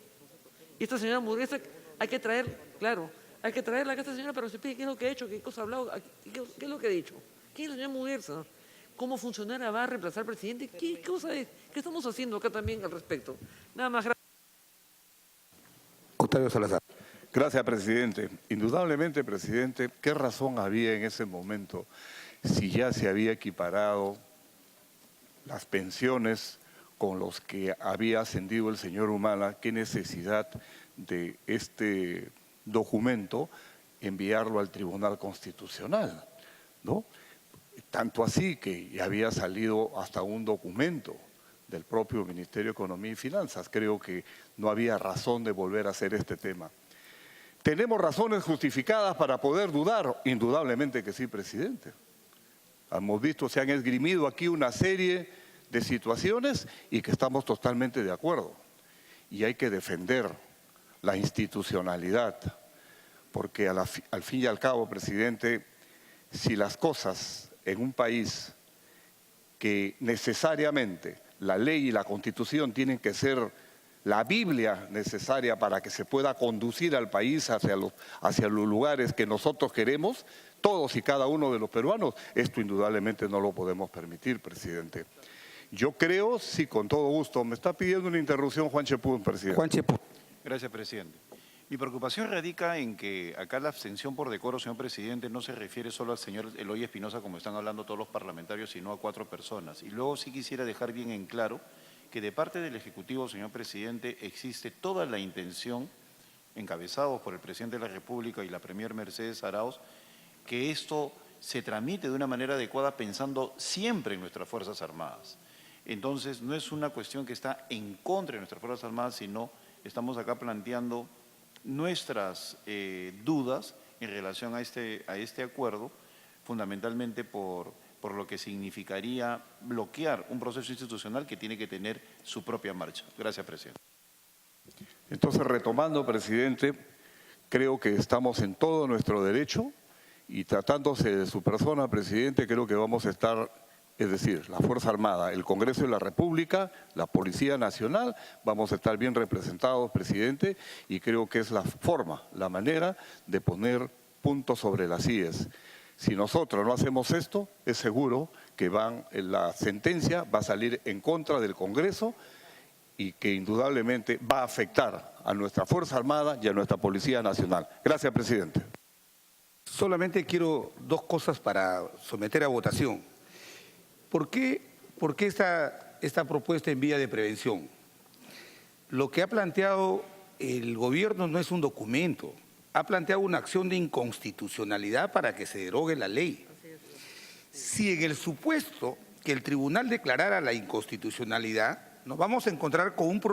Y esta señora Murguesa hay que traer, claro, hay que traerla acá a esta señora para que se explique qué es lo que ha hecho, qué cosa ha hablado, qué es lo que ha dicho. ¿Quién es la señora Murguesa? ¿Cómo funcionará? ¿Va a reemplazar al presidente? ¿Qué cosa es? ¿Qué estamos haciendo acá también al respecto? Nada más, gracias. Octavio Salazar. Gracias, presidente. Indudablemente, presidente, ¿qué razón había en ese momento si ya se había equiparado las pensiones con los que había ascendido el señor Humala? ¿Qué necesidad de este documento enviarlo al Tribunal Constitucional, ¿no? Tanto así que ya había salido hasta un documento del propio Ministerio de Economía y Finanzas. Creo que no había razón de volver a hacer este tema. ¿Tenemos razones justificadas para poder dudar? Indudablemente que sí, presidente. Hemos visto, se han esgrimido aquí una serie de situaciones y que estamos totalmente de acuerdo. Y hay que defender la institucionalidad, porque al fin y al cabo, presidente, si las cosas en un país que necesariamente la ley y la Constitución tienen que ser la Biblia necesaria para que se pueda conducir al país hacia los lugares que nosotros queremos, todos y cada uno de los peruanos, esto indudablemente no lo podemos permitir, presidente. Yo creo, sí, con todo gusto. Me está pidiendo una interrupción Juan Chepún, presidente. Juan Chepún. Gracias, presidente. Mi preocupación radica en que acá la abstención por decoro, señor presidente, no se refiere solo al señor Eloy Espinosa, como están hablando todos los parlamentarios, sino a 4 personas. Y luego sí quisiera dejar bien en claro que de parte del Ejecutivo, señor presidente, existe toda la intención, encabezados por el presidente de la República y la premier Mercedes Arauz, que esto se tramite de una manera adecuada pensando siempre en nuestras Fuerzas Armadas. Entonces, no es una cuestión que está en contra de nuestras Fuerzas Armadas, sino estamos acá planteando nuestras dudas en relación a este acuerdo, fundamentalmente por lo que significaría bloquear un proceso institucional que tiene que tener su propia marcha. Gracias, presidente. Entonces, retomando, presidente, creo que estamos en todo nuestro derecho y tratándose de su persona, presidente, creo que vamos a estar, es decir, la Fuerza Armada, el Congreso de la República, la Policía Nacional, vamos a estar bien representados, presidente, y creo que es la forma, la manera de poner puntos sobre las íes. Si nosotros no hacemos esto, es seguro que la sentencia va a salir en contra del Congreso y que indudablemente va a afectar a nuestra Fuerza Armada y a nuestra Policía Nacional. Gracias, presidente. Solamente quiero 2 cosas para someter a votación. ¿Por qué esta propuesta en vía de prevención? Lo que ha planteado el gobierno no es un documento, ha planteado una acción de inconstitucionalidad para que se derogue la ley. Si en el supuesto que el tribunal declarara la inconstitucionalidad, nos vamos a encontrar con un problema